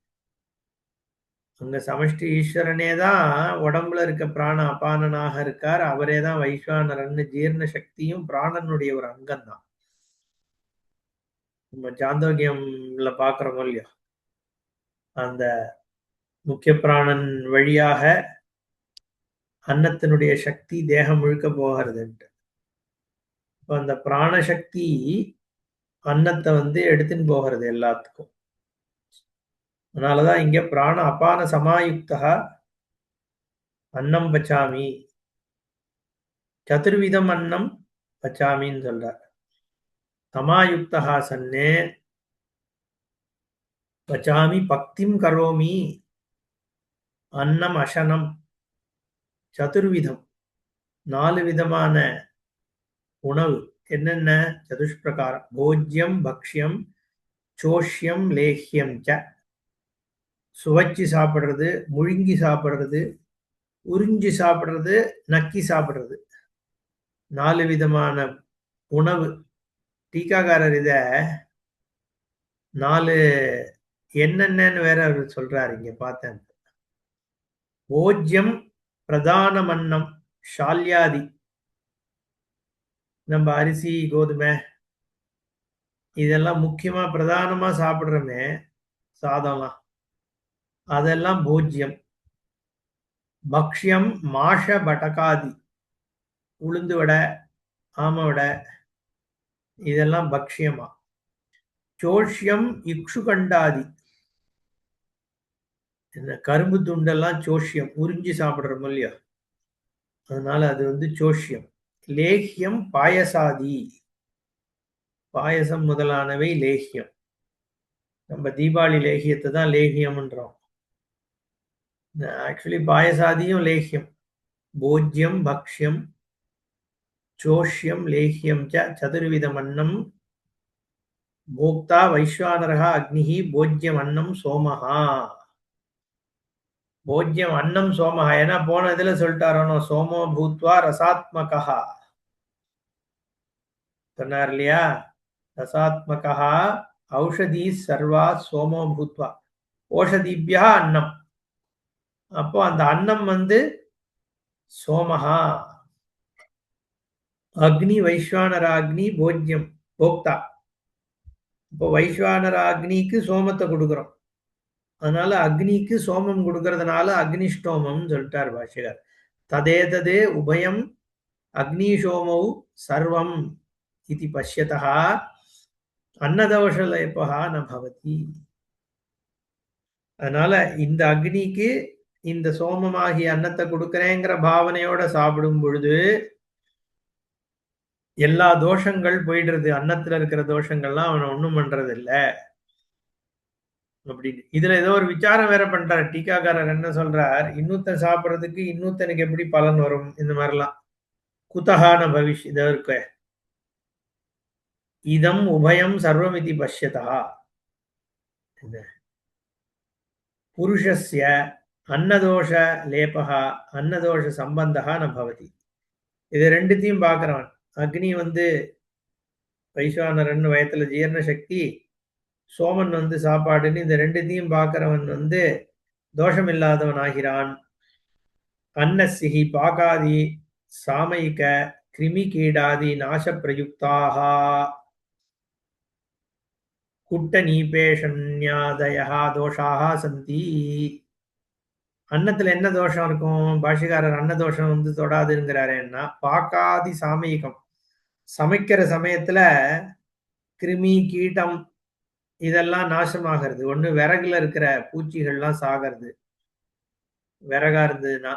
அங்க சமஷ்டி ஈஸ்வரனே தான் உடம்புல இருக்க பிராண அபானனாக இருக்கார். அவரே தான் வைஸ்வானரன். ஜீரண சக்தியும் பிராணனுடைய ஒரு அங்கம் தான். நம்ம சாந்தோக்கியம்ல பாக்குறோம் இல்லையோ, அந்த முக்கிய பிராணன் வழியாக அன்னத்தினுடைய சக்தி தேகம் முழுக்க போகிறதுன்ட்டு. இப்போ அந்த பிராணசக்தி அன்னத்தை வந்து எடுத்துன்னு போகிறது எல்லாத்துக்கும். அதனாலதான் இங்க பிராண அபான சமாயுக்தா அன்னம் பச்சாமி, சதுர்விதம் அன்னம் பச்சாமின்னு சொல்றார். சமாயுக்தா சன்னே பச்சாமி பக்திம் கரோமி அன்னம் அசனம். சதுர்விதம் 4 விதமான உணவு. என்னென்ன? சதுஷ்பிரகாரம். போஜ்யம் பக்ஷ்யம் சோஷ்யம் லேஹ்யம் ச. சுவைச்சு சாப்பிடுறது, முழுங்கி சாப்பிடுறது, உறிஞ்சி சாப்பிடுறது, நக்கி சாப்பிடுறது. 4 விதமான உணவு. டீக்காக்காரர் இத 4 என்னென்னு வேற அவர் சொல்றாரு. இங்க பார்த்தேன். போஜ்யம் பிரதானம் அன்னம், ஷால்யாதி, நம்ம அரிசி கோதுமை இதெல்லாம் முக்கியமா பிரதானமா சாப்பிடுறோமே சாதம்லாம், அதெல்லாம் போஜ்யம். பக்ஷ்யம் மாஷ பட்டகாதி, உளுந்து வடை, ஆம வடை இதெல்லாம் பக்ஷ்யமா. சோஷ்யம் இக்ஷுகண்டாதி, இந்த கரும்பு துண்டெல்லாம் சோஷ்யம், உறிஞ்சி சாப்பிடுறோம் இல்லையா, அதனால அது வந்து சோஷ்யம். லேஹ்யம் பாயசாதி, பாயசம் முதலானவை லேஹ்யம். நம்ம தீபாவளி லேஹியத்தை தான் லேஹியம்ன்றோம். ஆக்சுவலி பாயசாதியும் லேஹ்யம். போஜ்யம் பக்ஷ்யம் சோஷ்யம் லேஹ்யம் ச சதுர்விதம் அன்னம் போக்தா வைஸ்வானரः அக்னிः போஜ்யம் அன்னம் சோமஹா. போஜ்யம் அன்னம் சோமஹா, ஏன்னா போன இதுல சொல்லிட்டாரோ சோமோ பூத்வா ரசாத்மகா சொன்னார் இல்லையா. ரசாத்மகா ஔஷதி சர்வா சோமோ பூத்வா, ஓஷதிபியா அன்னம். அப்போ அந்த அன்னம் வந்து சோமஹா. அக்னி வைஸ்வானராக்னி போஜ்யம் போக்தா. இப்போ வைஸ்வானராக்னிக்கு சோமத்தை கொடுக்குறோம், அதனால அக்னிக்கு சோமம் கொடுக்கறதுனால அக்னிஷ்டோமம் சொல்லிட்டார் பாஷிகர். ததேததே உபயம் அக்னிஷோமௌ சர்வம் இது பஷ்யதா அன்னதோஷலேபா ந பவதி. அதனால இந்த அக்னிக்கு இந்த சோமமாகிய அன்னத்தை கொடுக்கிறேங்கிற பாவனையோட சாப்பிடும் பொழுது எல்லா தோஷங்கள் போயிடுறது. அன்னத்துல இருக்கிற தோஷங்கள்லாம் அவனை ஒண்ணும் பண்றது இல்ல அப்படின்னு. இதுல ஏதோ ஒரு விசாரம் வேற பண்றார் டீக்காக்காரர். என்ன சொல்றார், இன்னொருத்தன் சாப்பிடுறதுக்கு இன்னொருத்தனுக்கு எப்படி பலன் வரும், இந்த மாதிரிலாம். குதஹான பவிஷ் இத இருக்க இதம் உபயம் சர்வமிதி பஷ்யதா புருஷஸ்ய அன்னதோஷ லேபகா அன்னதோஷ சம்பந்தா ந பவதி. இது ரெண்டுத்தையும் பார்க்கிறவன், அக்னி வந்து வைஸ்வானரன் வயத்துல ஜீரண சக்தி, சோமன் வந்து சாப்பாடுன்னு இந்த ரெண்டுத்தையும் பார்க்கிறவன் வந்து தோஷம் இல்லாதவன் ஆகிறான். அன்னசிஹி பாகாதி சாமயிக கிருமி கீடாதி நாச பிரயுக்தாக குட்ட நீபேஷண்யாதயா தோஷாக சந்தி. அன்னத்துல என்ன தோஷம் இருக்கும், பாஷிகாரர் அன்ன தோஷம் வந்து தொடாதுங்கிறாருன்னா, பாக்காதி சாமயிகம், சமைக்கிற சமயத்துல கிருமி கீட்டம் இதெல்லாம் நாசமாகிறது. ஒண்ணு விறகுல இருக்கிற பூச்சிகள்லாம் சாகிறது, விறகா இருந்ததுன்னா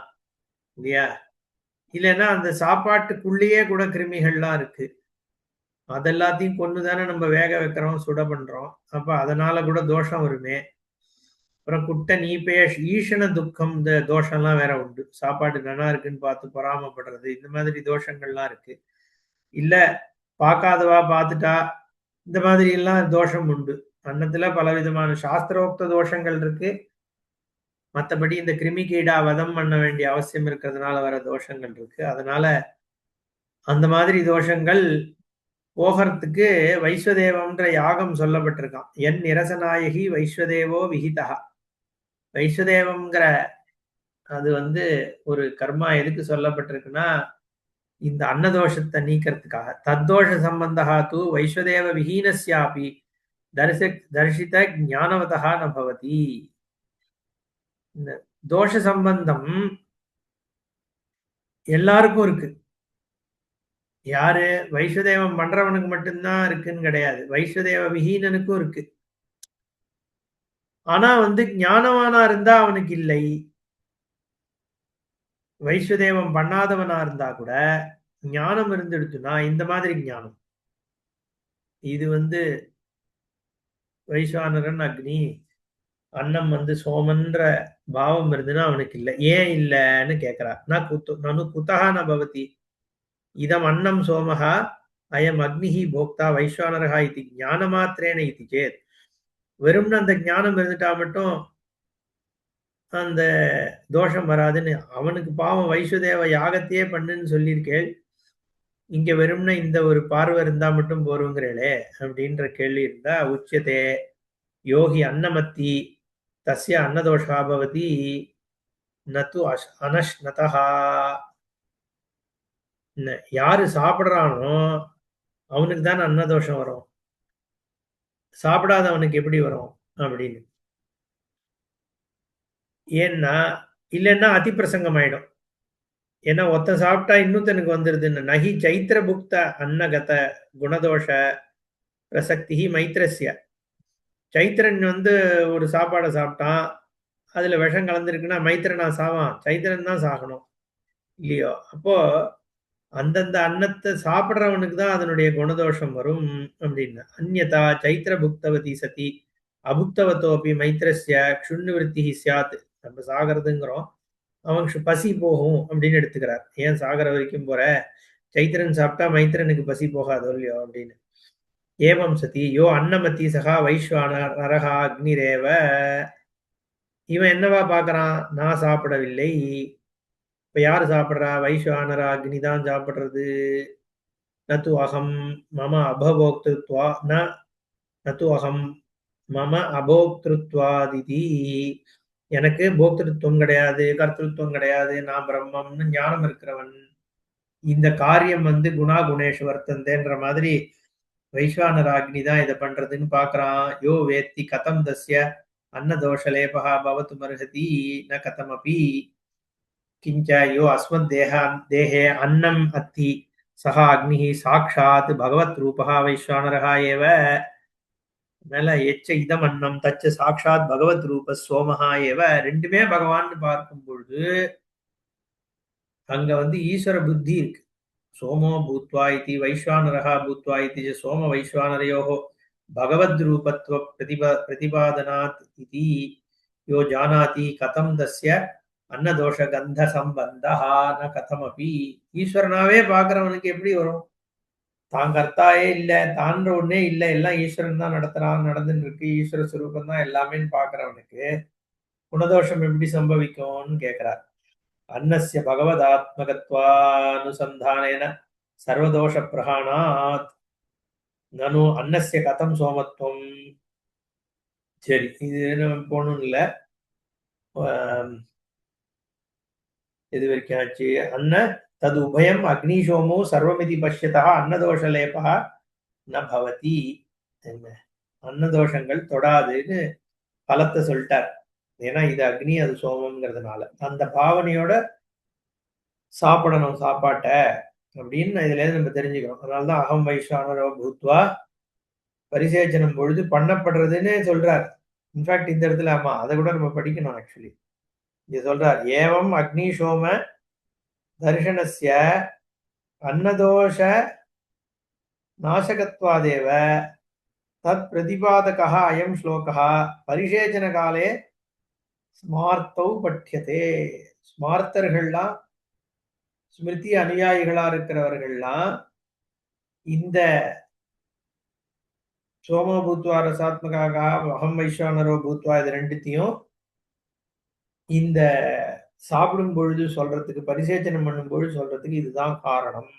இல்லையா, இல்லைன்னா அந்த சாப்பாட்டுக்குள்ளேயே கூட கிருமிகள்லாம் இருக்கு, அதெல்லாத்தையும் கொண்டுதானே நம்ம வேக வைக்கிறோம் சுட பண்றோம். அப்ப அதனால கூட தோஷம் வருமே. அப்புறம் குட்ட நீபேஷ் ஈஷண துக்கம், இந்த தோஷம்லாம் வேற உண்டு. சாப்பாடு நல்லா இருக்குன்னு பார்த்து பொறாமப்படுறது, இந்த மாதிரி தோஷங்கள்லாம் இருக்கு. இல்ல பார்க்காதவா பார்த்துட்டா, இந்த மாதிரி எல்லாம் தோஷம் உண்டு. அன்னத்துல பல விதமான சாஸ்திரோக்த தோஷங்கள் இருக்கு. மற்றபடி இந்த கிருமி கீடா வதம் பண்ண வேண்டிய அவசியம் இருக்கிறதுனால வர தோஷங்கள் இருக்கு. அதனால அந்த மாதிரி தோஷங்கள் போகிறதுக்கு வைஸ்வதேவம்ன்ற யாகம் சொல்லப்பட்டிருக்கான். என் நிரசநாயகி வைஸ்வதேவோ விஹிதா. வைஸ்வதேவம்ங்கிற அது வந்து ஒரு கர்மா எதுக்கு சொல்லப்பட்டிருக்குன்னா, இந்த அன்னதோஷத்தை நீக்கிறதுக்காக. தத்தோஷ சம்பந்தா தூ வைஸ்வதேவ விஹீனஸ்யாபி தரிசித ஞானவதா ந பவதி. இந்த தோஷ சம்பந்தம் எல்லாருக்கும் இருக்கு. யாரு, வைஸ்வதேவம் பண்றவனுக்கு மட்டும்தான் இருக்குன்னு கிடையாது, வைஸ்வதேவ விஹீனனுக்கும் இருக்கு. ஆனா வந்து ஞானவானா இருந்தா அவனுக்கு இல்லை. வைஸ்வதேவம் பண்ணாதவனா இருந்தா கூட ஞானம் இருந்துடுச்சுன்னா இந்த மாதிரி ஞானம், இது வந்து வைஸ்வானரன் அக்னி, அன்னம் வந்து சோமன்ற பாவம் இருந்துன்னா அவனுக்கு இல்லை. ஏன் இல்லைன்னு கேட்கிறார். நனு குதஹ ந பவதி இதம் அன்னம் சோமஹா அயம் அக்னிஹி போக்தா வைஸ்வானரஹா இது ஞான மாத்திரேன இது சேத். வெறும்னு அந்த ஞானம் இருந்துட்டா மட்டும் அந்த தோஷம் வராதுன்னு. அவனுக்கு பாவம் வைஸ்வதேவ யாகத்தையே பண்ணுன்னு சொல்லியிருக்கேள், இங்க வெறும்னா இந்த ஒரு பார்வை இருந்தா மட்டும் போருங்கிறேளே அப்படின்ற கேள்வி இருந்தா, உச்சியதே யோகி அன்னமத்தி தஸ்ய அன்னதோஷா பவதி நது அனஷ்னதஹா. யாரு சாப்பிடுறானோ அவனுக்கு தான் அன்னதோஷம் வரும், சாப்பிடாதவனுக்கு எப்படி வரும் அப்படின்னு. ஏன்னா இல்லைன்னா அதிப்பிரசங்கம் ஆயிடும். ஏன்னா ஒருத்தன் சாப்பிட்டா இன்னொருத்தனுக்கு வந்துருதுன்னு. நகி சைத்திர புக்த அன்னகத குணதோஷ பிரசக்தி மைத்திரஸ்ய. சைத்திரன் ஒரு சாப்பாடை சாப்பிட்டான், அதுல விஷம் கலந்துருக்குன்னா மைத்திரனா சாவான்? சைத்திரன் தான் சாகணும் இல்லையோ? அப்போ அந்தந்த அன்னத்தை சாப்பிடுறவனுக்கு தான் அதனுடைய குணதோஷம் வரும் அப்படின்னு. அந்யதா சைத்திர புக்தவதி சதி அபுக்தவத்தோப்பி மைத்திரஸ்ய க்ஷுண்ணுவிருத்தி சியாத். நம்ம சாகிறதுங்கிறோம், அவன் பசி போகும் அப்படின்னு எடுத்துக்கிறார். ஏன் சாகர வரைக்கும் போற? சைத்திரன் சாப்பிட்டா மைத்திரனுக்கு பசி போகாதோ இல்லையோ அப்படின்னு. ஏவம் சதி யோ அன்னமதி சகா வைஸ்வானர் நரகா அக்னிரேவ. இவன் என்னவா பார்க்கறான்? நான் சாப்பிடவில்லை. இப்ப யாரு சாப்பிடுறா? வைஸ்வானரா அக்னி தான் சாப்பிடுறது. நது அகம் மம அபபோக்திருத்வா நது அகம் மம அபோக்திருத்வாதிதி. எனக்கு போக்திருத்துவம் கிடையாது, கர்த்திருவம் கிடையாது, நான் பிரம்மம்னு ஞானம் இருக்கிறவன். இந்த காரியம் குணா குணேஷ் வர்த்தந்தேன்ற மாதிரி வைஸ்வானராக்னி தான் இதை பண்றதுன்னு பாக்குறான். யோ வேத்தி கதம் தஸ்ய அன்னதோஷலேபா பவத்து மர்ஹதி ந கதமபி கிஞ்ச யோ அஸ்மத் தேஹே அன்னம் அத்தி சஹா அக்னிஹி சாக்ஷாத் பகவத் ரூபா வைஸ்வானரஹா ஏவ. மேல எச்ச இதம் அன்னம் தச்ச சாக்ஷாத் பகவத் ரூப சோமஹா ஏவ. ரெண்டுமே பகவான் பார்க்கும் பொழுது அங்க ஈஸ்வர புத்தி இருக்கு. சோமோ பூத்வா இதி வைஸ்வானரஹா பூத்வா இதி சோம வைஸ்வானரயோஹோ பகவத் ரூபத்வ பிரதிபாதனாத் இதி யோ ஜானாதி கதம் தஸ்ய அன்னதோஷ கந்த சம்பந்தஹா ந கதமபி. ஈஸ்வரனாவே பார்க்கிறவனுக்கு எப்படி வரும்? தான் கர்த்தாயே இல்ல, தான்ற ஒண்ணே இல்ல, எல்லாம் ஈஸ்வரன் தான் நடத்துறான், நடந்துட்டு இருக்கு, ஈஸ்வர சுரூபம் தான் எல்லாமேன்னு பார்க்கிறவனுக்கு குணதோஷம் எப்படி சம்பவிக்கும்னு கேட்கிறார். அன்னஸ்ய பகவதாத்மகத்வானுசந்தானேன சர்வதோஷ பிரஹாணாத் நனு அன்னஸ்ய கதம் சோமத்துவம். சரி, இது நம்ம போகணும் இல்ல. எது வரைக்கும் ஆச்சு? அன்ன தது உபயம் அக்னிசோமோ சர்வமிதி பஷ்யதா அன்னதோஷலேபா ந பவதி. என்ன அன்னதோஷங்கள் தொடாதுன்னு பலத்தை சொல்லிட்டார். ஏன்னா இது அக்னி, அது சோமம்ங்கிறதுனால அந்த பாவனையோட சாப்பிடணும் சாப்பாட்டை அப்படின்னு இதுல இருந்து நம்ம தெரிஞ்சுக்கிறோம். அதனாலதான் அகம் வைஸ்வானரோ பூத்வா பரிசேச்சனம் பொழுது பண்ணப்படுறதுன்னு சொல்றார். இன்ஃபேக்ட் இந்த இடத்துல ஆமா அதை கூட நம்ம படிக்கணும். ஆக்சுவலி இங்க சொல்றார் ஏவம் அக்னி சோம தர்ஷனஸ்ய அன்னதோஷ நாசகத்வாதேவ தத் பிரதிபாதகः அயம் ஸ்லோகः பரிசேச்சன காலே ஸ்மார்த்தௌ பட்யதே. ஸ்மார்த்தர்கள்லாம், ஸ்மிருதி அனுயாயிகளா இருக்கிறவர்கள்லாம் இந்த சோமோ பூத்வா ரசாத்மகாக அகம் வைஸ்வானரோ பூத்வா இது ரெண்டுத்தையும் இந்த சாப்பிடும் பொழுது சொல்றதுக்கு, பரிசேச்சனம் பண்ணும் பொழுது சொல்றதுக்கு இதுதான் காரணம்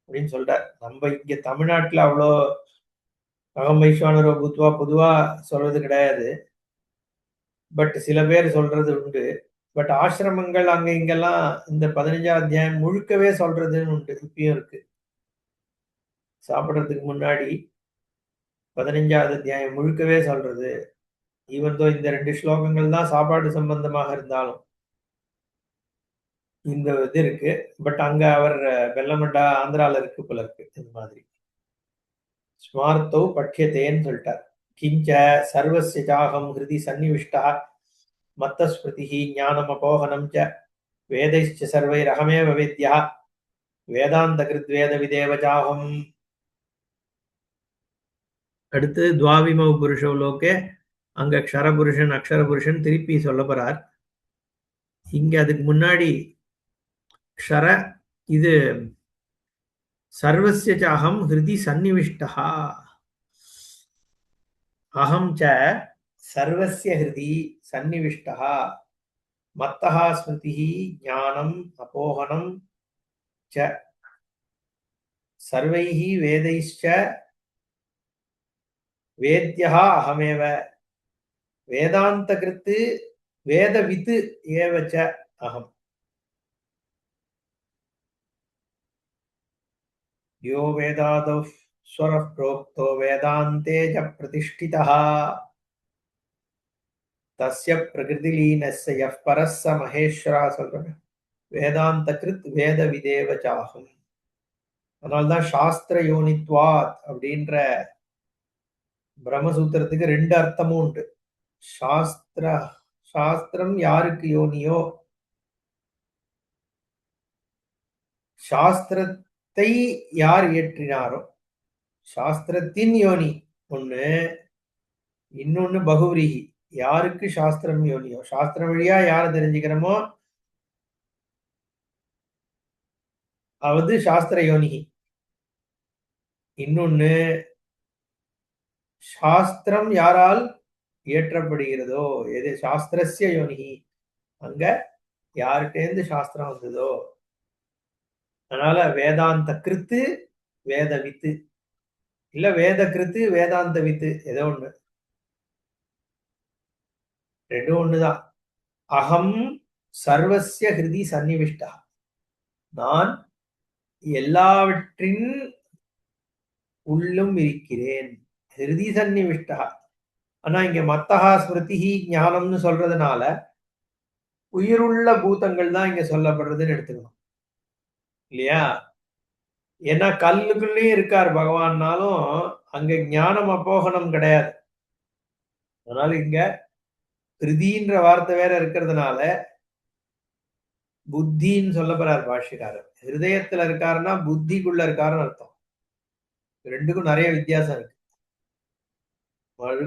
அப்படின்னு சொல்றார். நம்ம இங்க தமிழ்நாட்டுல அவ்வளோ அகம் வைஸ்வானரோ பூத்வா பொதுவா சொல்றது கிடையாது. பட் சில பேர் சொல்றது உண்டு. பட் ஆசிரமங்கள் அங்க இங்கெல்லாம் இந்த 15ஆம் அத்தியாயம் முழுக்கவே சொல்றதுன்னு உண்டு, இப்பயும் இருக்கு. சாப்பிடுறதுக்கு முன்னாடி 15ஆவது அத்தியாயம் முழுக்கவே சொல்றது. ஈவன் தோ இந்த 2 ஸ்லோகங்கள் தான் சாப்பாடு சம்பந்தமாக இருந்தாலும் இந்த இது இருக்கு. பட் அங்க அவர் வெள்ளமண்டா ஆந்திரால இருக்கு போல இருக்கு. இந்த மாதிரி ஸ்மார்த்தௌ பட்யத்தேன்னு சொல்லிட்டார். கிஞ்ச சர்வஸ்ய சாகம் ஹிருதி சன்னிவிஷ்டா மத்த ஸ்மிருதி ஞானம் அபோகனம் ச வேதைச்ச சர்வைரகமேவ வேத்யா வேதாந்த கிருத் வேத விதேவ சாகம். அடுத்து துவாவிமௌ புருஷோ லோகே. அங்க க்ஷரபுருஷன் அக்ஷரபுருஷன் திருப்பி சொல்ல போறார். இங்க அதுக்கு முன்னாடி க்ஷர இது சர்வஸ்ய சாகம் ஹிருதி சன்னிவிஷ்டா. அகம் ச சர்வஸ்ய ஹிருதி சன்னிவிஷ்டா மத்தஹ ஸ்மிருதி ஞானம் அபோகனம் ச சர்வைஹ வேதைश्च வேத்யः அகமேவ வேதாந்த கிருத் வேதவித் ஏவச்ச அகம். யோ வேதாதௌ ஸ்வரः प्रोक्तो வேதாந்தே ச பிரதிஷ்டிதः தஸ்ய பிரகிருதிலீனஸ்ய யः பரः ஸ மகேஸ்வரः சொல்றாங்க. வேதாந்த கிருத் வேத விதேவ சாகம். அதனால்தான் சாஸ்திர யோனித்வாத் அப்படின்ற பிரம்மசூத்திரத்துக்கு ரெண்டு அர்த்தமும் உண்டு. சாஸ்திர சாஸ்திரம் யாருக்கு யோனியோ, சாஸ்திரத்தை யார் இயற்றினாரோ, சாஸ்திரத்தின் யோனி ஒண்ணு, இன்னொன்னு பகுவிரிகி. யாருக்கு சாஸ்திரம் யோனியோ, சாஸ்திரம் வழியா யார தெரிஞ்சுக்கிறோமோ அது சாஸ்திர யோனிகி. இன்னொன்னு சாஸ்திரம் யாரால் இயற்றப்படுகிறதோ, எது சாஸ்திரஸ்ய யோனிகி, அங்க யார்கிட்டேருந்து சாஸ்திரம் வந்ததோ. அதனால வேதாந்த கிருத்து வேத வித்து, இல்ல வேத கிருத்து வேதாந்த வித்து, ஏதோ ஒண்ணு, ரெண்டும் ஒண்ணுதான். அகம் சர்வஸ்ய ஹிருதி சன்னிவிஷ்டா, நான் எல்லாவற்றின் உள்ளும் இருக்கிறேன். ஹிருதி சன்னிவிஷ்டா. ஆனா இங்க மத்தஹா ஸ்மிருதிஹி ஞானம்னு சொல்றதுனால உயிருள்ள பூதங்கள் தான் இங்க சொல்லப்படுறதுன்னு எடுத்துக்கணும் இல்லையா? ஏன்னா கல்லுக்குள்ளேயும் இருக்கார் பகவான்னாலும் அங்க ஞானம் அப்போகனம் கிடையாது. அதனால இங்க ஹிருதின்ற வார்த்தை வேற இருக்கிறதுனால புத்தின்னு சொல்ல போறார் பாஷ்யக்காரர். ஹிருதயத்துல இருக்காருன்னா புத்திக்குள்ள இருக்காருன்னு அர்த்தம். ரெண்டுக்கும் நிறைய வித்தியாசம் இருக்கு. மழு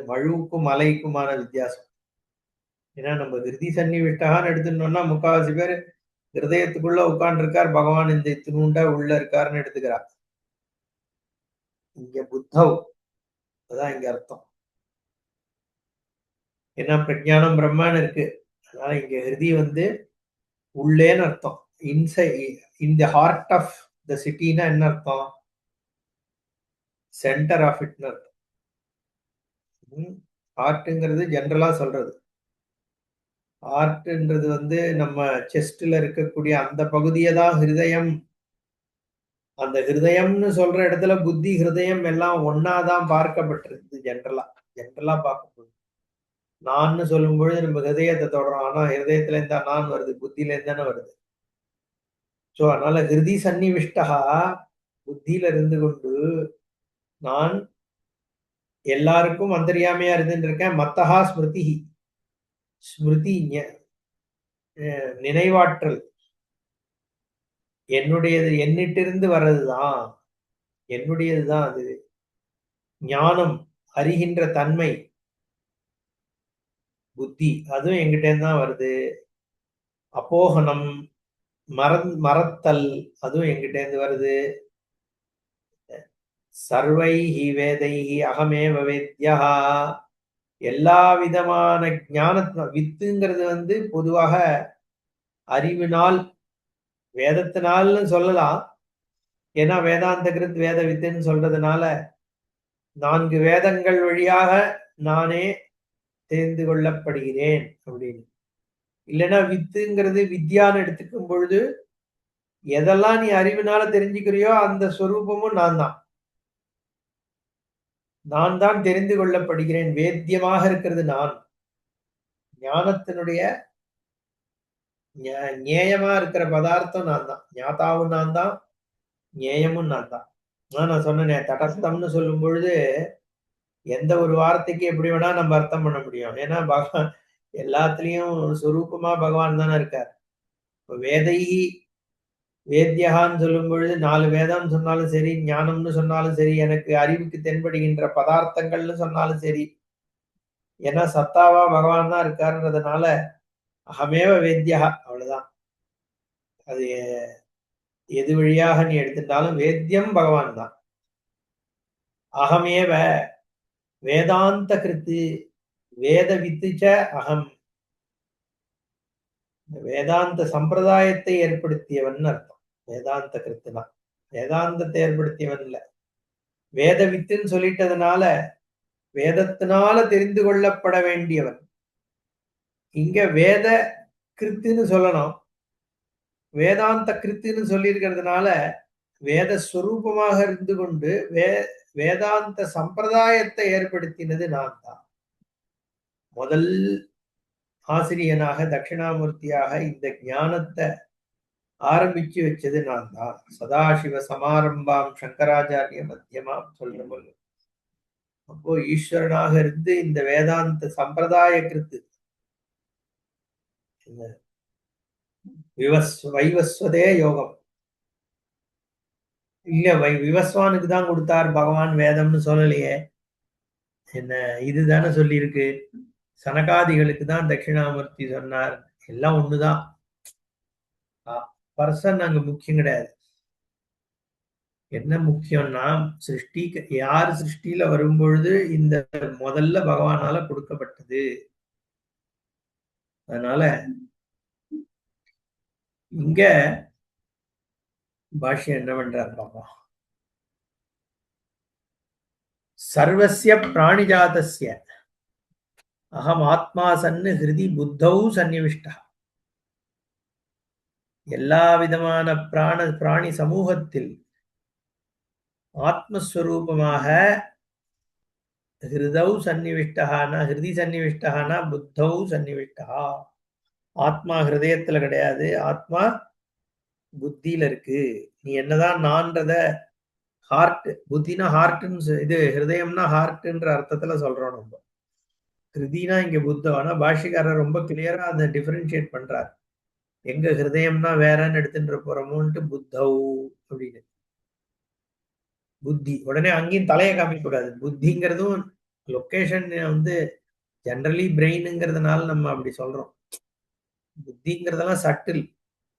மழுவுக்கும் மலைக்குமான வித்தியாசம். ஏன்னா நம்ம ஹிருதி சன்னிவிஷ்டான்னு எடுத்துட்டோம்னா முக்காவாசி பேர் ஹிருதயத்துக்குள்ள உட்கார்ந்து இருக்கார் பகவான், இந்த இத்தினூண்டா உள்ள இருக்காருன்னு எடுத்துக்கிறார். இங்க புத்தவ், அதான் இங்க அர்த்தம். ஏன்னா பிரஜானம் பிரம்மான்னு இருக்கு. அதனால இங்க ஹிருதி உள்ளேன்னு அர்த்தம். இன் தி ஹார்ட் ஆஃப் த சிட்டினா என்ன அர்த்தம்? சென்டர் ஆஃப் இட்னு அர்த்தம். ஹார்ட்ங்கிறது ஜென்ரலா சொல்றது. ஹார்ட்ன்றது நம்ம செஸ்ட்ல இருக்கக்கூடிய அந்த பகுதியை தான் ஹிருதயம். அந்த ஹிருதயம்னு சொல்ற இடத்துல புத்தி ஹிருதயம் எல்லாம் ஒன்னாதான் பார்க்கப்பட்டிருக்கு. ஜென்ரலா பார்க்கும்போது நான் சொல்லும் பொழுது நம்ம ஹிருதயத்தை தொடரும். ஆனா ஹிருதயத்துல இருந்தா நான் வருது, புத்தியில இருந்தானே வருது. சோ அதனால ஹிருதி சன்னிவிஷ்டா, புத்தியில இருந்து கொண்டு நான் எல்லாருக்கும் அந்தரியாமையா இருந்துட்டு இருக்கேன். மத்தஹா ஸ்மிருதி, ஸ்மிருதி நினைவாற்றல் என்னுடையது, என்னிட்டிருந்து வர்றதுதான், என்னுடையதுதான் அது. ஞானம் அறிகின்ற தன்மை புத்தி, அதுவும் எங்கிட்ட தான் வருது. அப்போகனம் மறத்தல், அதுவும் எங்கிட்ட இருந்து வருது. சர்வைஹி வேதைஹி அகமேவ வேத்யா, எல்லா விதமான ஞானத்தின வித்துங்கிறது பொதுவாக அறிவினால் வேதத்தினால்னு சொல்லலாம். ஏன்னா வேதாந்த கிருத் வேத வித்துன்னு சொல்றதுனால 4 வேதங்கள் வழியாக நானே தெரிந்து கொள்ளப்படுகிறேன் அப்படின்னு. இல்லைன்னா வித்துங்கிறது வித்யான்னு எடுத்துக்கும் பொழுது எதெல்லாம் நீ அறிவினால தெரிஞ்சுக்கிறியோ அந்த ஸ்வரூபமும் நான் தான் தெரிந்து கொள்ளப்படுகிறேன். வேத்தியமாக இருக்கிறது நான். ஞானத்தினுடைய ஞேயமா இருக்கிற பதார்த்தம் நான் தான். ஞாதாவும் நான் தான், ஞேயமும் நான் தான். நான் சொன்னேன் தடஸ்தம்னு சொல்லும் பொழுது எந்த ஒரு வார்த்தைக்கு எப்படி வேணா நம்ம அர்த்தம் பண்ண முடியும். ஏன்னா பகவான் எல்லாத்துலயும் சுரூபமா பகவான் தானே இருக்கார். வேதைஹி வேத்யகான்னு சொல்லும் பொழுது 4 வேதம் சொன்னாலும் சரி, ஞானம்னு சொன்னாலும் சரி, எனக்கு அறிவுக்கு தென்படுகின்ற பதார்த்தங்கள்னு சொன்னாலும் சரி, ஏன்னா சத்தாவா பகவான் தான் இருக்காருன்றதுனால அகமேவ வேத்யா, அவ்வளவுதான். அது எது வழியாக நீ எடுத்துட்டாலும் வேத்தியம் பகவான் தான். அகமேவ வேதாந்த கிருத்து வேத வித்துச்ச அகம், வேதாந்த சம்பிரதாயத்தை ஏற்படுத்தியவன் அர்த்தம். வேதாந்த கிருத்துனா வேதாந்தத்தை ஏற்படுத்தியவன் இல்ல, வேத வித்துன்னு சொல்லிட்டதுனால வேதத்தினால தெரிந்து கொள்ளப்பட வேண்டியவன். இங்க வேத கிருத்துன்னு சொல்லணும். வேதாந்த கிருத்துன்னு சொல்லியிருக்கிறதுனால வேத ஸ்வரூபமாக இருந்து கொண்டு வேதாந்த சம்பிரதாயத்தை ஏற்படுத்தினது நான் தான். முதல் ஆசிரியனாக தட்சிணாமூர்த்தியாக இந்த ஞானத்தை ஆரம்பிச்சு வச்சது நான் தான். சதாசிவ சமாரம்பாம் சங்கராச்சாரிய மத்தியமாம் சொல்ற. அப்போ ஈஸ்வரனாக இருந்து இந்த வேதாந்த சம்பிரதாய கிருத்து வைவஸ்வதே யோகம் இல்ல விவஸ்வானுக்கு தான் கொடுத்தார் பகவான், வேதம்னு சொல்லலையே. என்ன இதுதானே சொல்லியிருக்கு. சனகாதிகளுக்கு தான் தட்சிணாமூர்த்தி சொன்னார். எல்லாம் ஒண்ணுதான். பர்சன் அங்க முக்கியம் கிடையாது. என்ன முக்கியம்னா சிருஷ்டி, யார் சிருஷ்டியில வரும்பொழுது இந்த முதல்ல பகவானால கொடுக்கப்பட்டது. அதனால இங்க பாஷ்யம் என்ன பண்றார் பாப்பா. சர்வஸ்ய பிராணிஜாதஸ்ய அகம் ஆத்மா சன்னு ஹிருதி புத்தௌ சன்னிவிஷ்டா. எல்லா விதமான பிராணி சமூகத்தில் ஆத்மஸ்வரூபமாக ஹிருதௌ சன்னிவிஷ்டஹானா, ஹிருதி சன்னிவிஷ்டஹானா புத்தௌ சன்னிவிஷ்டா. ஆத்மா ஹிருதயத்துல கிடையாது, ஆத்மா புத்தியில இருக்கு. நீ என்னதான் நான்றத ஹார்ட், புத்தினா ஹார்ட்னு, இது ஹிருதயம்னா ஹார்ட்ன்ற அர்த்தத்துல சொல்றோம் நம்ம. ஹிருதினா இங்க புத்தம். ஆனா பாஷிகாரர் ரொம்ப கிளியரா அதை டிஃபரன்ஷியேட் பண்றார். எங்க ஹிருதயம்னா வேறன்னு எடுத்துட்டு போறோமோன்ட்டு புத்தௌ அப்படின்னு. புத்தி உடனே அங்கேயும் தலையை காமிக்க கூடாது. புத்திங்கிறதும் லொக்கேஷன் ஜெனரலி பிரெயினுங்கிறதுனால நம்ம அப்படி சொல்றோம். புத்திங்கிறதெல்லாம் சட்டில்,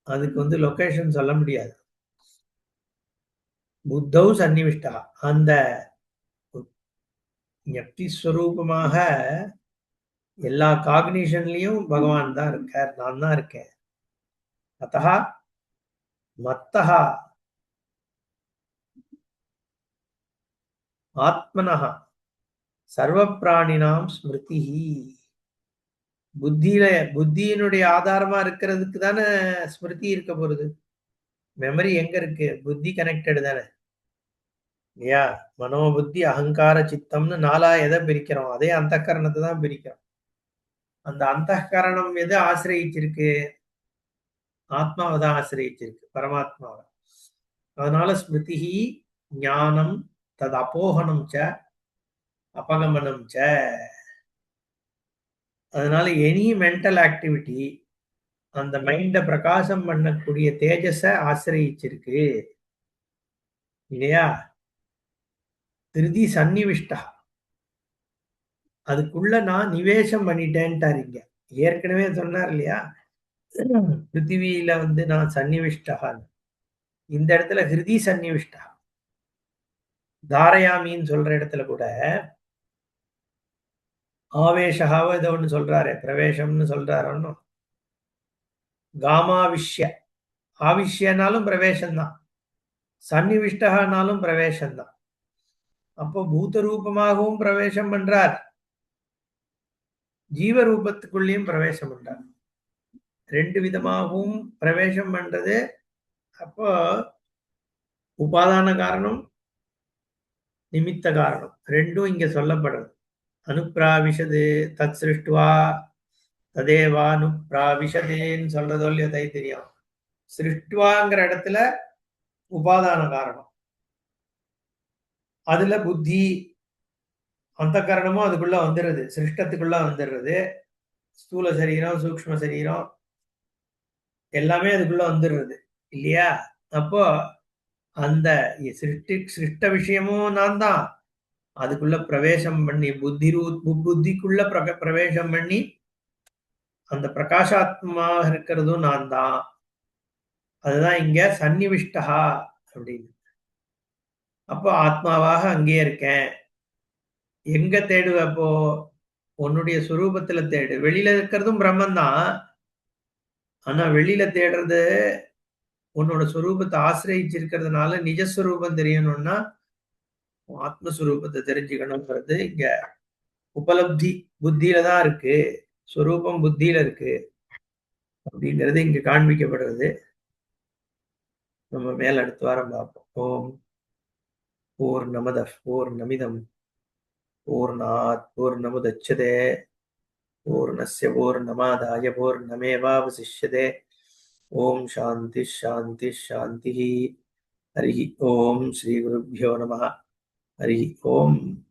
அதுக்கு லொகேஷன் சொல்ல முடியாது. புத்தௌ சன்னிவிஷ்டா, அந்த ஞப்தி ஸ்வரூபமாக எல்லா காக்னிஷன்லயும் பகவான் தான் இருக்கார், நான் தான் இருக்கேன். அத்தஹ மத்தஹ ஆத்மனஹ சர்வ பிராணினாம் ஸ்மிருதி. புத்தியினுடைய ஆதாரமா இருக்கிறதுக்கு தானே ஸ்மிருதி இருக்க போறது. மெமரி எங்க இருக்கு? புத்தி கனெக்டட் தானே இல்லையா? மனோபுத்தி அகங்கார சித்தம்னு நாலா எதை பிரிக்கிறோம்? அதே அந்தகரணத்தை தான் பிரிக்கிறோம். அந்த அந்தகரணம் எதை ஆசிரியிச்சிருக்கு? ஆத்மாவை தான் ஆசிரியிச்சிருக்கு, பரமாத்மாவை. அதனால ஸ்மிருதி ஞானம் தது அப்போகனம் ச அபகமனம் ச. அதனால எனி மென்டல் ஆக்டிவிட்டி அந்த மைண்ட பிரகாசம் பண்ணக்கூடிய தேஜஸ ஆசிரியிச்சிருக்கு இல்லையா? திருதி சன்னிவிஷ்டா, அதுக்குள்ள நான் நிவேசம் பண்ணிட்டேன்ட்டார். இங்க ஏற்கனவே சொன்னார் இல்லையா, பிருத்திவியில நான் சன்னிவிஷ்டா. இந்த இடத்துல ஹிருதி சன்னிவிஷ்டா. தாரயாமின்னு சொல்ற இடத்துல கூட ஆவேஷாவோ ஏதோ ஒண்ணு சொல்றாரு, பிரவேசம்னு சொல்றாரு. ஒன்னும் காமாவிஷ்ய, ஆவிஷ்யனாலும் பிரவேசம்தான், சன்னிவிஷ்டனாலும் பிரவேசம்தான். அப்போ பூத ரூபமாகவும் பிரவேசம் பண்றார், ஜீவ ரூபத்துக்குள்ளேயும் பிரவேசம் பண்றார். ரெண்டு விதமாகவும் பிரவேசம் பண்றது. அப்போ உபாதான காரணம், நிமித்த காரணம் ரெண்டும் இங்க சொல்லப்படுறது. அனுப்பிராவிஷது தத் சிருஷ்டுவா ததேவானுப்பிராவிஷதேன்னு சொல்றதோ இல்லையோ தெரியும். சிருஷ்டுவாங்கிற இடத்துல உபாதான காரணம், அதுல புத்தி அந்த காரணமும் அதுக்குள்ள வந்துடுறது, சிருஷ்டத்துக்குள்ள வந்துடுறது. ஸ்தூல சரீரம், சூக்ஷ்ம சரீரம் எல்லாமே அதுக்குள்ள வந்துடுறது இல்லையா? அப்போ அந்த சிருஷ்ட விஷயமும் நான் தான், அதுக்குள்ள பிரவேசம் பண்ணி புத்திக்குள்ள பிரவேசம் பண்ணி அந்த பிரகாசாத்மாக இருக்கிறதும் நான் தான். அதுதான் இங்க சன்னிவிஷ்டா அப்படின்னு. அப்போ ஆத்மாவாக அங்கே இருக்கேன். எங்க தேடுவ? அப்போ உன்னுடைய சுரூபத்துல தேடு. வெளியில இருக்கிறதும் பிரம்மன் தான், ஆனா வெளியில தேடுறது உன்னோட சுரூபத்தை ஆசிரியிச்சிருக்கிறதுனால நிஜஸ்வரூபம் தெரியணும்னா ஆத்மஸ்வரூபத்தை தெரிஞ்சுக்கணுங்கிறது இங்க உபலப்தி புத்தியில தான் இருக்கு. ஸ்வரூபம் புத்தியில இருக்கு அப்படிங்கிறது இங்க காண்பிக்கப்படுறது. நம்ம மேல அடுத்த வாரம் பார்ப்போம். ஓம் பூர்ணமதః பூர்ணமிதம் பூர்ணாத் பூர்ணமுதச்யதே பூர்ணஸ்ய பூர்ணமாதாய பூர்ணமேவாவசிஷ்யதே. ஓம் சாந்தி சாந்தி சாந்தி. ஹரி ஓம் ஸ்ரீ குருभ्यो நமः. ஹரி ஓம்.